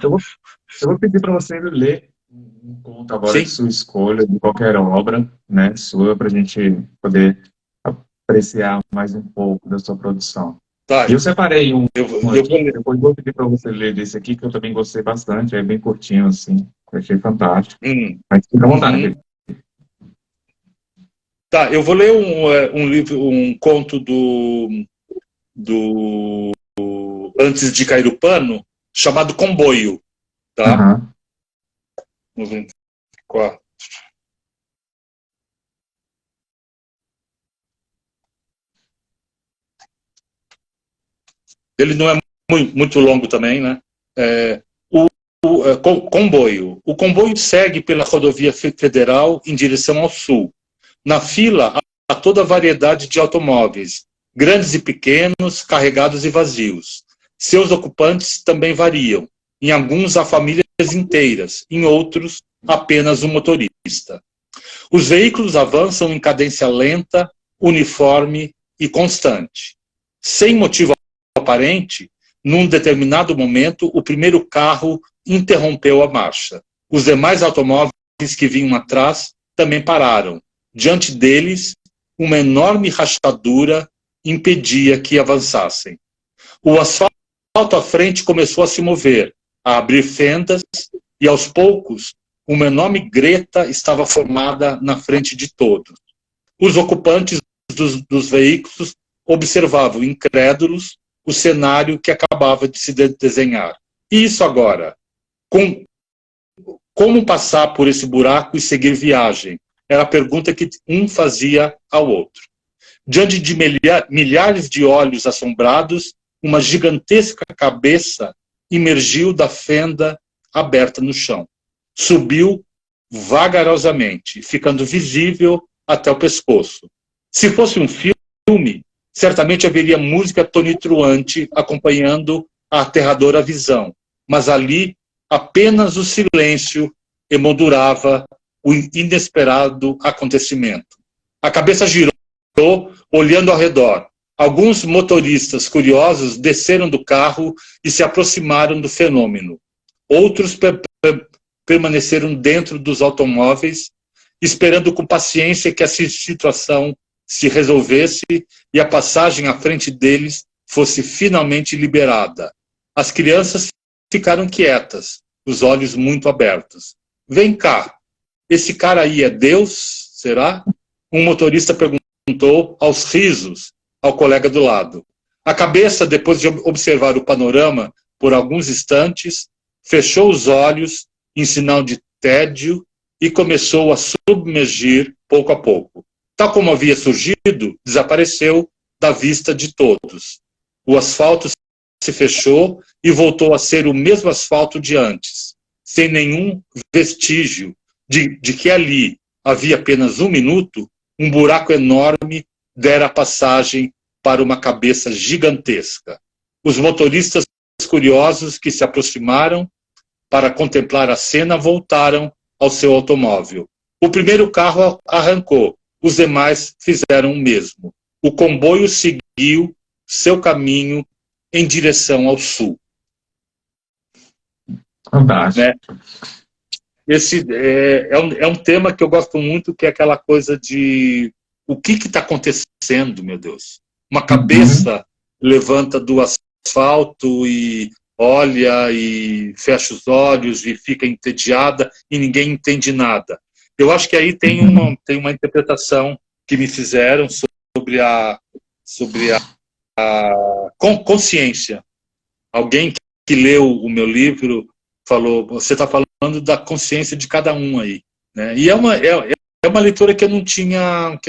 Eu vou pedir para você ler um conto agora de sua escolha, de qualquer obra, né, sua, para a gente poder apreciar mais um pouco da sua produção. Tá. Eu separei um aqui, depois vou pedir para você ler desse aqui, que eu também gostei bastante, é bem curtinho, assim, eu achei fantástico. Mas fica à vontade. Tá, eu vou ler um conto do Antes de Cair o Pano, chamado Comboio, tá? 94. Ele não é muito longo também, né? Comboio. O comboio segue pela rodovia federal em direção ao sul. Na fila há toda a variedade de automóveis, grandes e pequenos, carregados e vazios. Seus ocupantes também variam. Em alguns há famílias inteiras, em outros apenas um motorista. Os veículos avançam em cadência lenta, uniforme e constante. Sem motivo aparente, num determinado momento, o primeiro carro interrompeu a marcha. Os demais automóveis que vinham atrás também pararam. Diante deles, uma enorme rachadura impedia que avançassem. O asfalto à frente começou a se mover, a abrir fendas, e aos poucos, uma enorme greta estava formada na frente de todos. Os ocupantes dos veículos observavam, incrédulos, o cenário que acabava de se desenhar. E isso agora? Como passar por esse buraco e seguir viagem? Era a pergunta que um fazia ao outro. Diante de milhares de olhos assombrados, uma gigantesca cabeça emergiu da fenda aberta no chão. Subiu vagarosamente, ficando visível até o pescoço. Se fosse um filme, certamente haveria música tonitruante acompanhando a aterradora visão, mas ali apenas o silêncio emoldurava o inesperado acontecimento. A cabeça girou, olhando ao redor. Alguns motoristas curiosos desceram do carro e se aproximaram do fenômeno. Outros permaneceram dentro dos automóveis, esperando com paciência que a situação se resolvesse e a passagem à frente deles fosse finalmente liberada. As crianças ficaram quietas, os olhos muito abertos. Vem cá, esse cara aí é Deus, será? Um motorista perguntou aos risos ao colega do lado. A cabeça, depois de observar o panorama por alguns instantes, fechou os olhos em sinal de tédio e começou a submergir pouco a pouco. Tal como havia surgido, desapareceu da vista de todos. O asfalto se fechou e voltou a ser o mesmo asfalto de antes, sem nenhum vestígio de que ali havia apenas um minuto, um buraco enorme dera passagem para uma cabeça gigantesca. Os motoristas curiosos que se aproximaram para contemplar a cena voltaram ao seu automóvel. O primeiro carro arrancou, os demais fizeram o mesmo. O comboio seguiu seu caminho em direção ao sul. Fantástico. Né? Esse é um tema que eu gosto muito, que é aquela coisa de o que está acontecendo, meu Deus? Uma cabeça levanta do asfalto e olha e fecha os olhos e fica entediada e ninguém entende nada. Eu acho que aí tem uma interpretação que me fizeram sobre a consciência. Alguém que leu o meu livro falou, você está falando da consciência de cada um aí, né? E é uma leitura que eu não tinha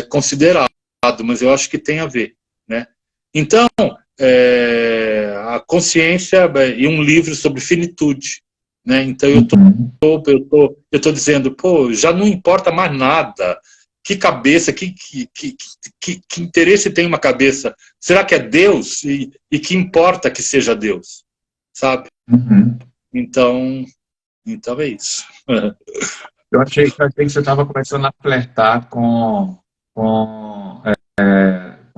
considerado, mas eu acho que tem a ver, né? Então, a consciência e um livro sobre finitude, né? Então eu tô dizendo, pô, já não importa mais nada. Que cabeça, que interesse tem uma cabeça? Será que é Deus? E que importa que seja Deus? Sabe? Uhum. Então é isso. Eu achei que você estava começando a flertar com a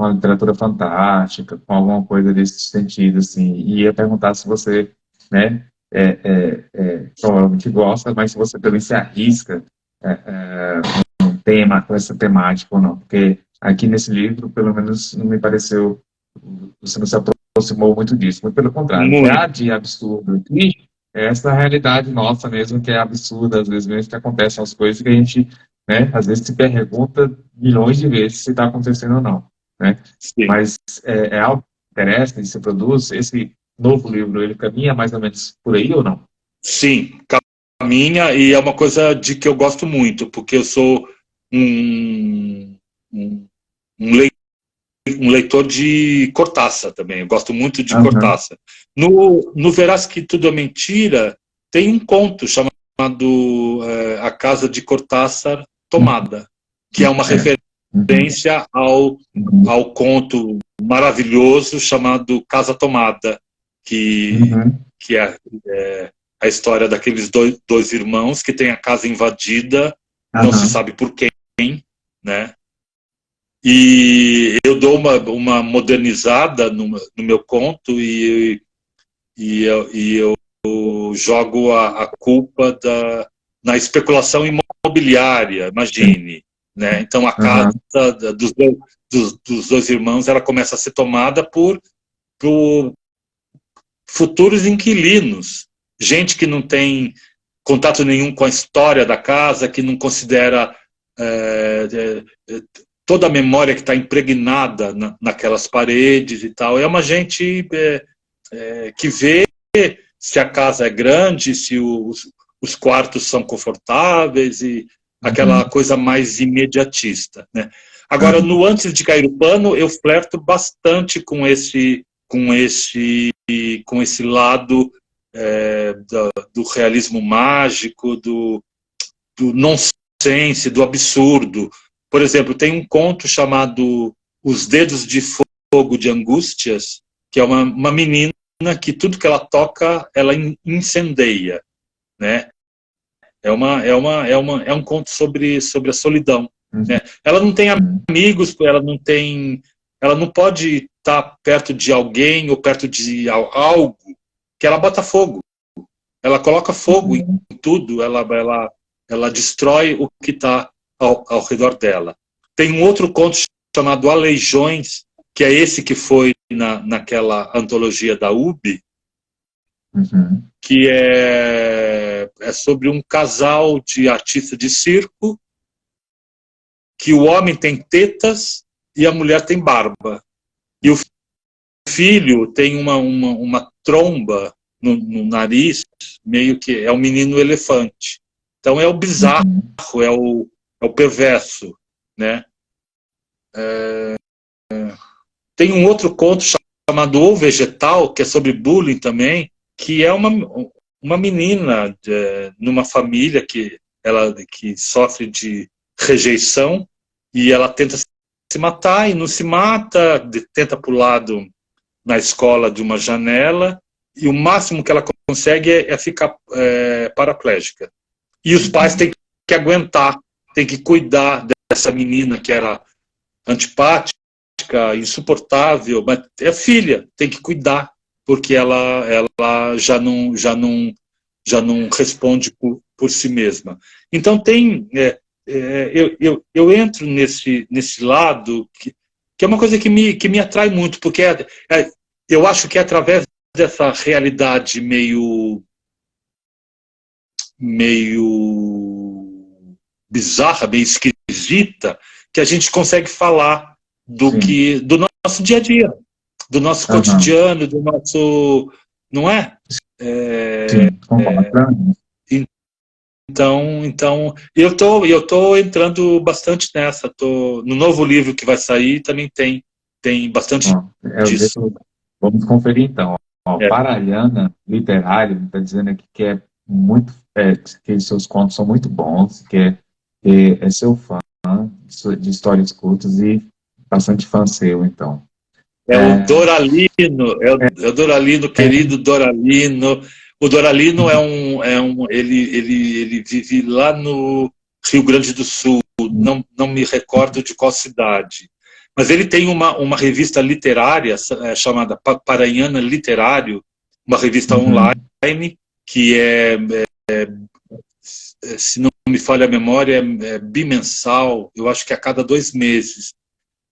literatura fantástica, com alguma coisa desse sentido, assim, e ia perguntar se você, né, provavelmente gosta, mas se você também se arrisca com um tema, com essa temática ou não, porque aqui nesse livro, pelo menos, não me pareceu, você não se aproximou muito disso, muito pelo contrário, o que há Muito. de absurdo aqui é essa realidade nossa mesmo, que é absurda, às vezes mesmo que acontecem as coisas que a gente, né, às vezes se pergunta milhões de vezes se está acontecendo ou não, né? Sim. Mas é algo que interessa, que se produz, esse novo livro, ele caminha mais ou menos por aí ou não? Sim, caminha, e é uma coisa de que eu gosto muito, porque eu sou um, um, um leitor de Cortázar também. Eu gosto muito de Aham. Cortázar. No Verás que Tudo é Mentira, tem um conto chamado A Casa de Cortázar Tomada, que é uma É. referência ao conto maravilhoso chamado Casa Tomada, que, Uhum. que a história daqueles dois irmãos que têm a casa invadida, não se Aham. sabe por quem, né? E eu dou uma modernizada no meu conto e eu jogo a culpa na especulação imobiliária, imagine, né? Então a casa Aham. dos dois irmãos, ela começa a ser tomada por futuros inquilinos, gente que não tem contato nenhum com a história da casa, que não considera toda a memória que está impregnada naquelas paredes e tal. É uma gente que vê se a casa é grande, se os quartos são confortáveis e aquela Uhum. coisa mais imediatista, né? Agora, Aham. no Antes de Cair o Pano, eu flerto bastante com esse lado do realismo mágico, do nonsense, do absurdo. Por exemplo, tem um conto chamado Os Dedos de Fogo de Angústias, que é uma menina que tudo que ela toca, ela incendeia, né? É um conto sobre a solidão, né? Ela não tem Uhum. amigos, ela não pode estar perto de alguém ou perto de algo que ela bota fogo. Ela coloca fogo em Uhum. tudo, ela destrói o que está ao redor dela. Tem um outro conto chamado Aleijões, que é esse que foi naquela antologia da UB, Uhum. que é sobre um casal de artistas de circo, que o homem tem tetas e a mulher tem barba. E o filho tem uma tromba no nariz, meio que é um menino elefante. Então é o bizarro, Uhum. é o perverso, né? Tem um outro conto chamado O Vegetal, que é sobre bullying também, que é uma menina numa família que sofre de rejeição e ela tenta se matar e não se mata, tenta pular na escola de uma janela e o máximo que ela consegue é ficar paraplégica. E os pais têm que aguentar, têm que cuidar dessa menina que era antipática, insuportável, mas é filha, tem que cuidar, porque ela já não responde por si mesma. Então tem eu entro nesse lado que é uma coisa que me atrai muito, porque eu acho que é através dessa realidade meio bizarra, meio esquisita, que a gente consegue falar Sim. do nosso dia a dia, do nosso Aham. cotidiano, do nosso, não é? Sim, concordo plenamente. Então eu tô entrando bastante nessa. No novo livro que vai sair também tem bastante Ó, disso. vamos conferir então. Ó, É. Paralhana Literário está dizendo aqui que é muito, que seus contos são muito bons, que é seu fã de histórias curtas e bastante fã seu, então. É o Doralino, é o Doralino, querido Doralino. O Doralino ele vive lá no Rio Grande do Sul, não me recordo de qual cidade. Mas ele tem uma revista literária chamada Paranhana Literário, uma revista Uhum. online, que se não me falha a memória, é bimensal, eu acho que a cada 2 meses,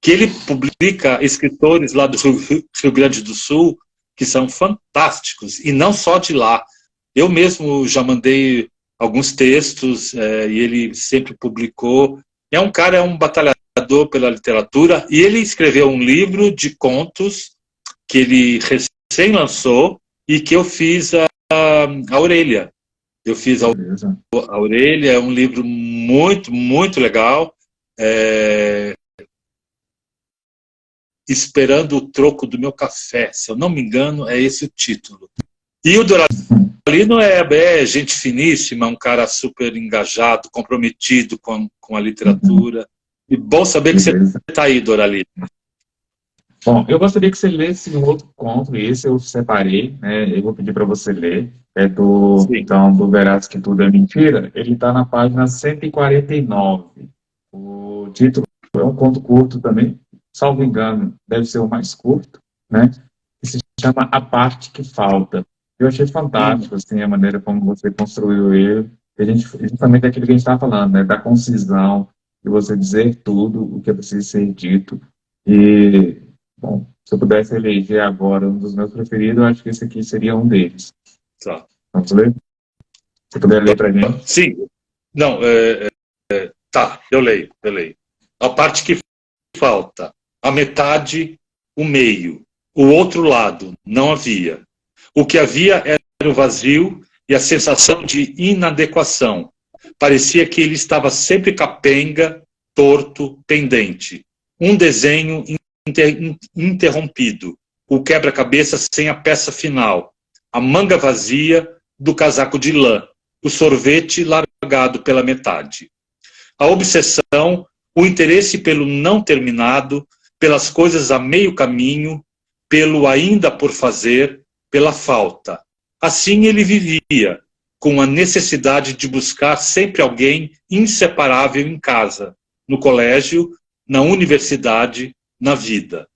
que ele publica escritores lá do Rio Grande do Sul que são fantásticos, e não só de lá. Eu mesmo já mandei alguns textos e ele sempre publicou. É um batalhador pela literatura, e ele escreveu um livro de contos que ele recém lançou e que eu fiz a orelha. Eu fiz Beleza. a orelha, é um livro muito, muito legal. É, Esperando o troco do meu café, se eu não me engano, é esse o título. E o Doralino é gente finíssima, um cara super engajado, comprometido com a Uhum. literatura. E bom saber que você Beleza. está aí, Doralino. Bom, eu gostaria que você lesse um outro conto, e esse eu separei, né? Eu vou pedir para você ler. É Sim. do Verás que Tudo é Mentira. Ele está na página 149. O título é um conto curto também, salvo engano, deve ser o mais curto, né? Que se chama A Parte que Falta. Eu achei fantástico, assim, a maneira como você construiu ele. Justamente aquilo que a gente estava falando, né? Da concisão, de você dizer tudo o que é preciso ser dito. E bom, se eu pudesse eleger agora um dos meus preferidos, eu acho que esse aqui seria um deles. Tá. Vamos ler? Se puder ler para a gente. Sim. Não, tá, eu leio. A parte que falta, a metade, o meio. O outro lado, não havia. O que havia era o vazio e a sensação de inadequação. Parecia que ele estava sempre capenga, torto, pendente. Um desenho interrompido. O quebra-cabeça sem a peça final. A manga vazia do casaco de lã. O sorvete largado pela metade. A obsessão, o interesse pelo não terminado, pelas coisas a meio caminho, pelo ainda por fazer, pela falta. Assim ele vivia, com a necessidade de buscar sempre alguém inseparável em casa, no colégio, na universidade, na vida.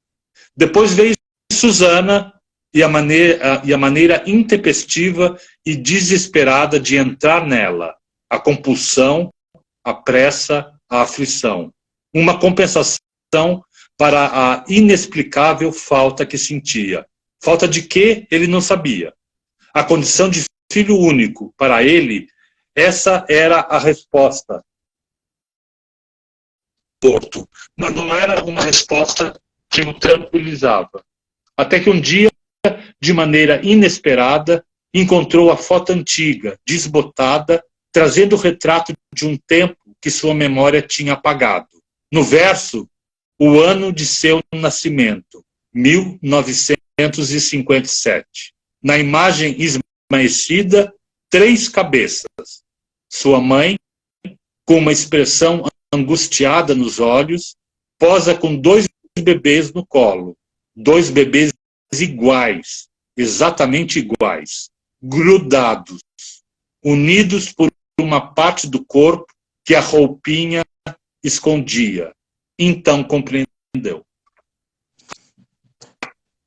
Depois veio Susana e a maneira intempestiva e desesperada de entrar nela, a compulsão, a pressa, a aflição. Uma compensação para a inexplicável falta que sentia. Falta de quê? Ele não sabia. A condição de filho único, para ele, essa era a resposta. Porto. Mas não era uma resposta que o tranquilizava. Até que um dia, de maneira inesperada, encontrou a foto antiga, desbotada, trazendo o retrato de um tempo que sua memória tinha apagado. No verso, o ano de seu nascimento, 1957. Na imagem esmaecida, 3 cabeças. Sua mãe, com uma expressão angustiada nos olhos, posa com 2 bebês no colo. 2 bebês iguais, exatamente iguais, grudados, unidos por uma parte do corpo que a roupinha escondia. Então compreendeu.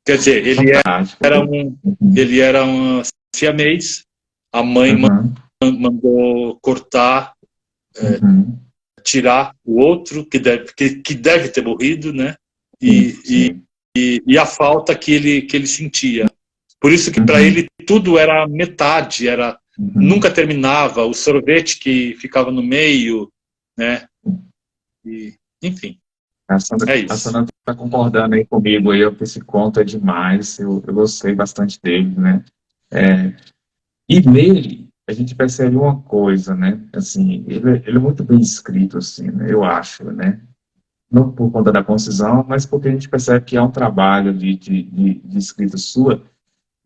Quer dizer, Fantástico. ele era um siamês, a mãe Uhum. mandou cortar, Uhum. tirar o outro que deve ter morrido, né? Sim, E sim. e a falta que ele sentia. Por isso que para ele tudo era metade, nunca terminava, o sorvete que ficava no meio, né? E, enfim, é A isso. Sandra está concordando aí comigo, aí, que esse conto é demais, eu gostei bastante dele, né? E nele, a gente percebe uma coisa, né? Assim, ele é muito bem escrito, assim, né? Eu acho, né? Não por conta da concisão, mas porque a gente percebe que há um trabalho de escrita sua.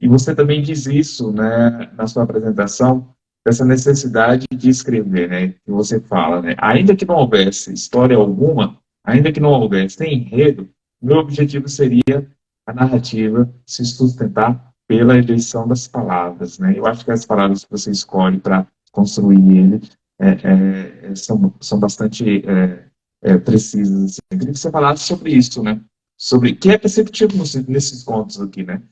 E você também diz isso, né, na sua apresentação, dessa necessidade de escrever, né? Que você fala, né? Ainda que não houvesse história alguma, ainda que não houvesse nem enredo, meu objetivo seria a narrativa se sustentar pela eleição das palavras, né? Eu acho que as palavras que você escolhe para construir ele são bastante precisas. Assim. Eu queria que você falasse sobre isso, né? Sobre que é perceptível nesses contos aqui, né?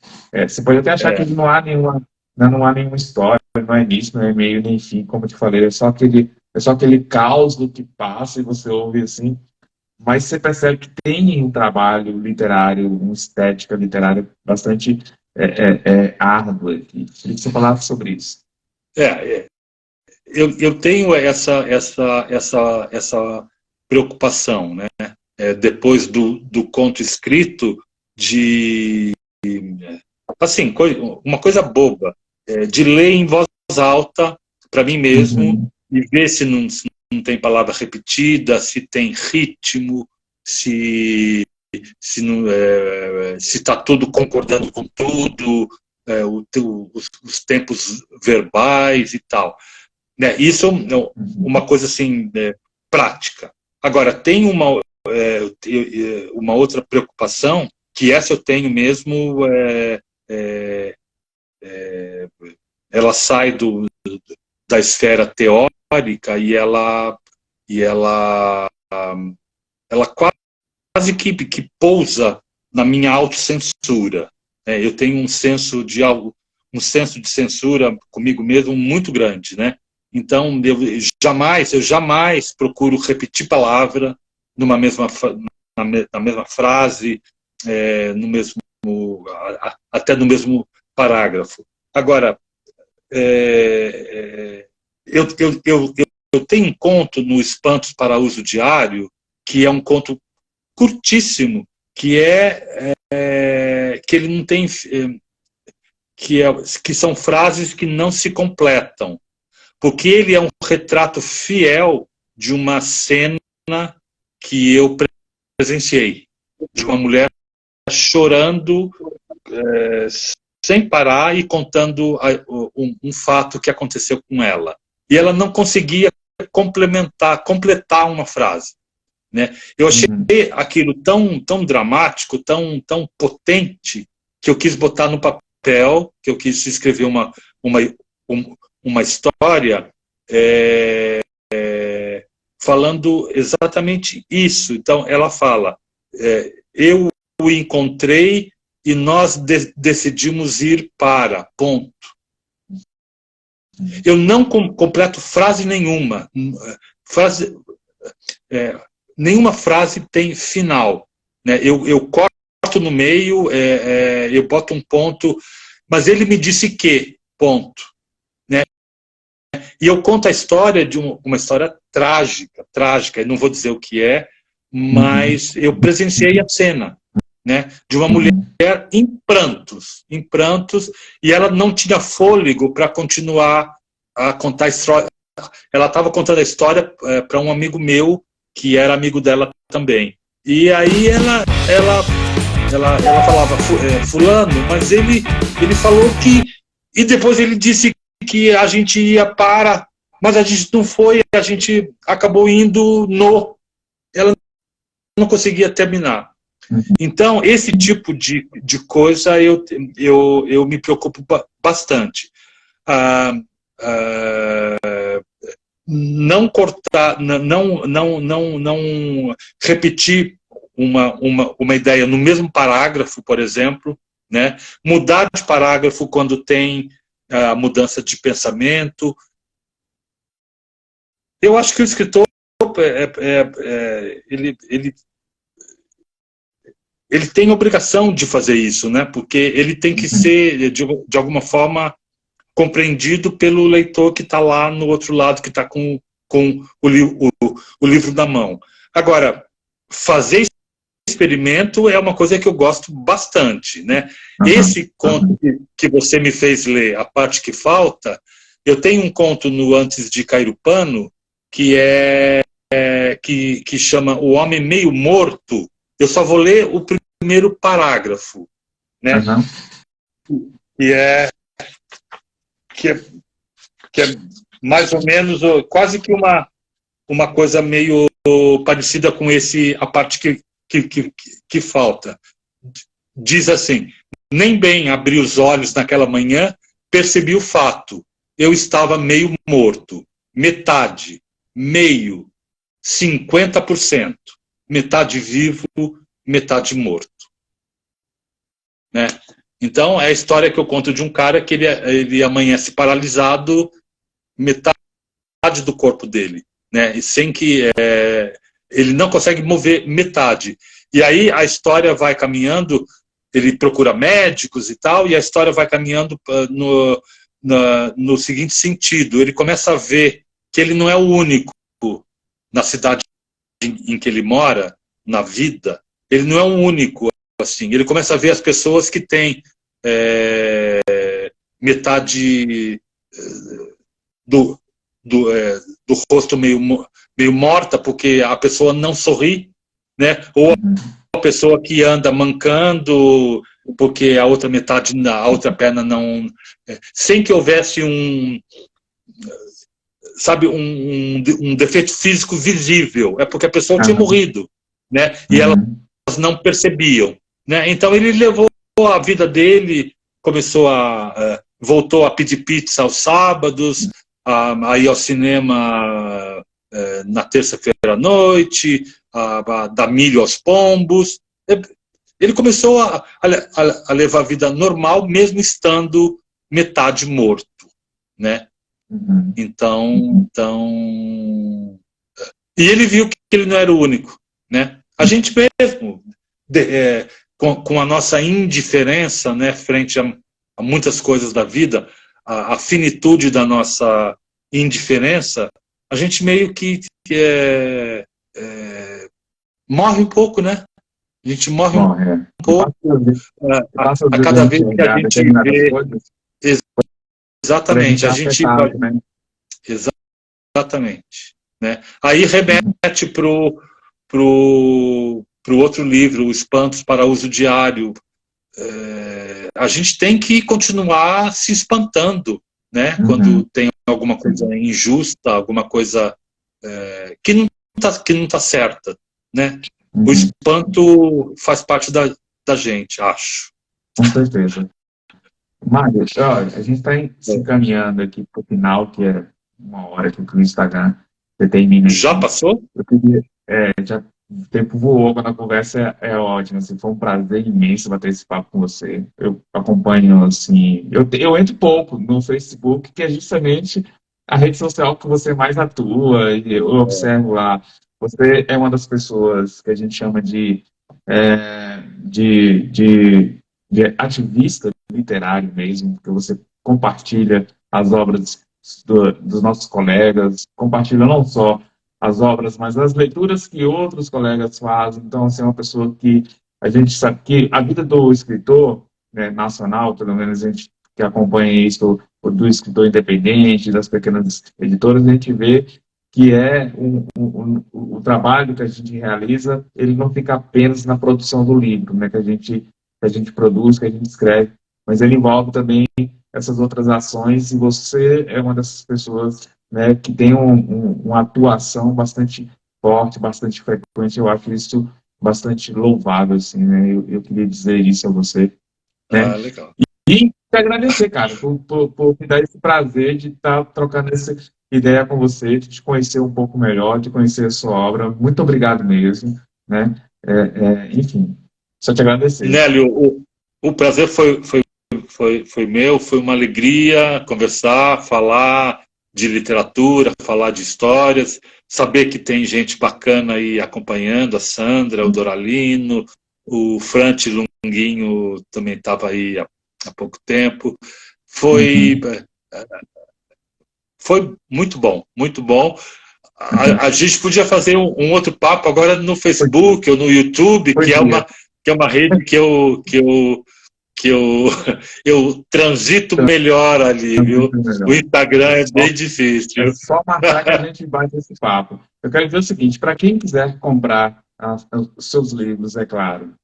Você pode até achar que É, não há nenhuma história, não é início, não é meio nem fim, como eu te falei, é só aquele caos do que passa e você ouve assim, mas você percebe que tem um trabalho literário, uma estética literária bastante árdua aqui. Queria que você falasse sobre isso. é, eu tenho essa preocupação, né? Depois do conto escrito, de assim, uma coisa boba, de ler em voz alta para mim mesmo Uhum, e ver se não tem palavra repetida, se tem ritmo, se não, se está tudo concordando com tudo, os tempos verbais e tal. Né? Isso é uhum, uma coisa assim, prática. Agora, tem uma outra preocupação, que essa eu tenho mesmo, é, ela sai da esfera teórica e ela quase que pousa na minha autocensura. Eu tenho um senso de censura comigo mesmo muito grande, né? Então eu jamais procuro repetir palavra numa mesma na mesma frase, no mesmo até no mesmo parágrafo. Agora, é, eu tenho um conto no Espantos para Uso Diário, que é um conto curtíssimo, que ele não tem, que são frases que não se completam, porque ele é um retrato fiel de uma cena que eu presenciei, de uma mulher chorando sem parar e contando um fato que aconteceu com ela. E ela não conseguia completar uma frase. Né? Eu achei uhum, aquilo tão dramático, tão potente, que eu quis botar no papel, que eu quis escrever uma, uma história falando exatamente isso. Então, ela fala, eu o encontrei e nós decidimos ir para, ponto. Eu não completo frase nenhuma. Frase, nenhuma frase tem final. Né? Eu corto no meio, eu boto um ponto, mas ele me disse que, ponto. Né? E eu conto a história de uma história trágica, eu não vou dizer o que é, uhum, mas eu presenciei a cena, né, de uma mulher uhum, em prantos, e ela não tinha fôlego para continuar a contar a história. Ela estava contando a história para um amigo meu, que era amigo dela também. E aí ela falava, fulano, mas ele falou que... E depois ele disse que a gente ia para, mas a gente não foi, a gente acabou indo no... Ela não conseguia terminar. Então, esse tipo de coisa eu me preocupo bastante. Ah, ah, não cortar, não repetir uma ideia no mesmo parágrafo, por exemplo, né? Mudar de parágrafo quando tem a mudança de pensamento. Eu acho que o escritor ele ele tem obrigação de fazer isso, né? Porque ele tem que ser, de alguma forma, compreendido pelo leitor que está lá no outro lado, que está com o livro na mão. Agora, fazer experimento é uma coisa que eu gosto bastante, né? Esse conto que você me fez ler, A Parte que Falta, eu tenho um conto no Antes de Cair o Pano, que chama O Homem Meio Morto. Eu só vou ler o primeiro parágrafo, né? Que é mais ou menos quase que uma coisa meio parecida com A Parte que Falta. Diz assim: nem bem abri os olhos naquela manhã, percebi o fato. Eu estava meio morto. Metade, meio, 50%. Metade vivo, metade morto. Né? Então, é a história que eu conto de um cara que ele amanhece paralisado, metade do corpo dele, né? E sem que ele não consegue mover metade. E aí a história vai caminhando, ele procura médicos e tal, e a história vai caminhando no seguinte sentido: ele começa a ver que ele não é o único na cidade em que ele mora, na vida, ele não é o único. Assim, ele começa a ver as pessoas que têm metade do rosto meio morta, porque a pessoa não sorri, né? Ou a pessoa que anda mancando, porque a outra metade, a outra perna não... sem que houvesse um defeito físico visível, é porque a pessoa tinha morrido, né? E elas não percebiam. Né? Então ele levou a vida dele, voltou a pedir pizza aos sábados, a ir ao cinema na terça-feira à noite, a dar milho aos pombos. Ele começou a levar a vida normal, mesmo estando metade morto. Né? Então, e ele viu que ele não era o único. Né? A gente mesmo... com a nossa indiferença, né, frente a muitas coisas da vida, a finitude da nossa indiferença, a gente meio que morre um pouco, né? A gente morre um pouco a cada vez que a gente vê... Exatamente, a gente vai... Né? Exatamente. Né? Aí remete pro outro livro, O Espantos para Uso Diário. A gente tem que continuar se espantando, né? Quando tem alguma coisa injusta, alguma coisa que não tá certa, né? O espanto faz parte da gente, acho. Com certeza. Mário, a gente está se encaminhando aqui para o final, que é 1 hora que o Instagram determina. Já passou? Eu queria, o tempo voou quando a conversa é ótima, assim, foi um prazer imenso bater esse papo com você. Eu acompanho, assim, eu entro pouco no Facebook, que é justamente a rede social que você mais atua, e eu observo lá. Você é uma das pessoas que a gente chama de ativista literário mesmo, porque você compartilha as obras dos nossos colegas, compartilha não só as obras, mas as leituras que outros colegas fazem. Então, assim, é uma pessoa que a gente sabe que a vida do escritor, né, nacional, pelo menos a gente que acompanha isso, do escritor independente, das pequenas editoras, a gente vê que o trabalho que a gente realiza, ele não fica apenas na produção do livro, né, que a gente produz, que a gente escreve, mas ele envolve também essas outras ações, e você é uma dessas pessoas, né, que tem uma atuação bastante forte, bastante frequente. Eu acho isso bastante louvável, assim, né? Eu queria dizer isso a você. Né? Ah, legal. E te agradecer, cara, por me dar esse prazer de estar trocando essa ideia com você, de te conhecer um pouco melhor, de conhecer a sua obra. Muito obrigado mesmo, né? Enfim, só te agradecer. Nélio, o prazer foi meu, foi uma alegria conversar, falar de literatura, falar de histórias, saber que tem gente bacana aí acompanhando, a Sandra, o Doralino, o Frante Longuinho também estava aí há pouco tempo. Uhum. Foi muito bom, muito bom. A gente podia fazer um outro papo agora no Facebook ou no YouTube, Podia. que é uma rede que eu, eu transito melhor ali, viu? Muito O melhor. Instagram É é só, bem é difícil. só marcar que a gente bate esse papo. Eu quero dizer o seguinte, para quem quiser comprar os seus livros, é claro,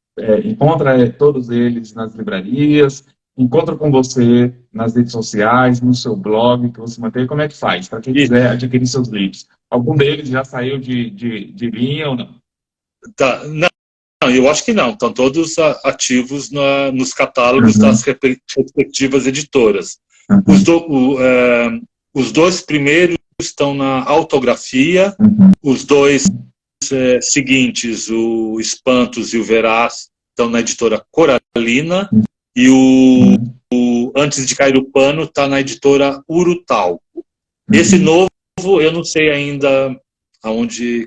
encontra todos eles nas livrarias, encontra com você nas redes sociais, no seu blog que você mantém. Como é que faz? Para quem E quiser adquirir seus livros. Algum deles já saiu de linha ou não? tá, não, eu acho que não. Estão todos ativos nos catálogos das Uhum, respectivas editoras. Os, uhum, do, o, os dois primeiros estão na Autografia, uhum, os dois seguintes, o Espantos e o Verás, estão na editora Coralina, e uhum, o Antes de Cair o Pano está na editora Urutau. Esse uhum, novo, eu não sei ainda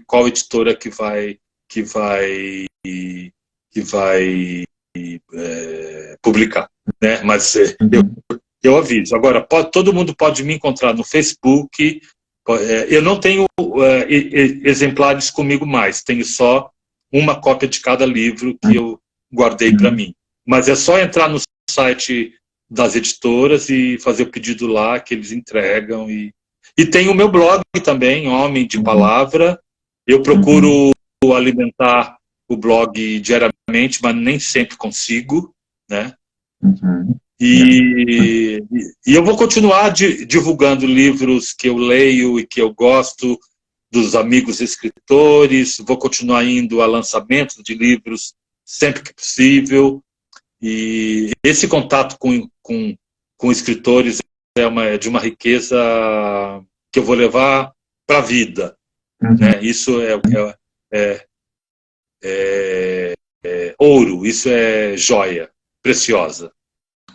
qual editora que vai, que vai publicar, né? Mas uhum, eu aviso. Agora, todo mundo pode me encontrar no Facebook. Eu não tenho exemplares comigo mais, tenho só uma cópia de cada livro que eu guardei para uhum, mim. Mas é só entrar no site das editoras e fazer o pedido lá, que eles entregam. E tem o meu blog também, Homem de uhum, Palavra. Eu uhum, procuro alimentar o blog diariamente, mas nem sempre consigo, né? uhum. E eu vou continuar divulgando livros que eu leio e que eu gosto, dos amigos escritores, vou continuar indo a lançamentos de livros sempre que possível. E esse contato com escritores é de uma riqueza que eu vou levar para a vida. Uhum. Né? Isso é, ouro, isso é joia preciosa.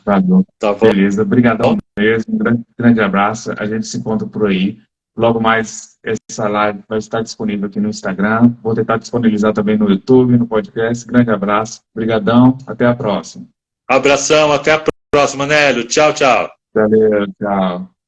Tá bom. Tá bom? Beleza, obrigadão mesmo, grande abraço, a gente se encontra por aí. Logo mais, essa live vai estar disponível aqui no Instagram, vou tentar disponibilizar também no YouTube, no podcast. Grande abraço, brigadão, até a próxima. Abração, até a próxima, Nélio. Tchau, tchau. Valeu, tchau.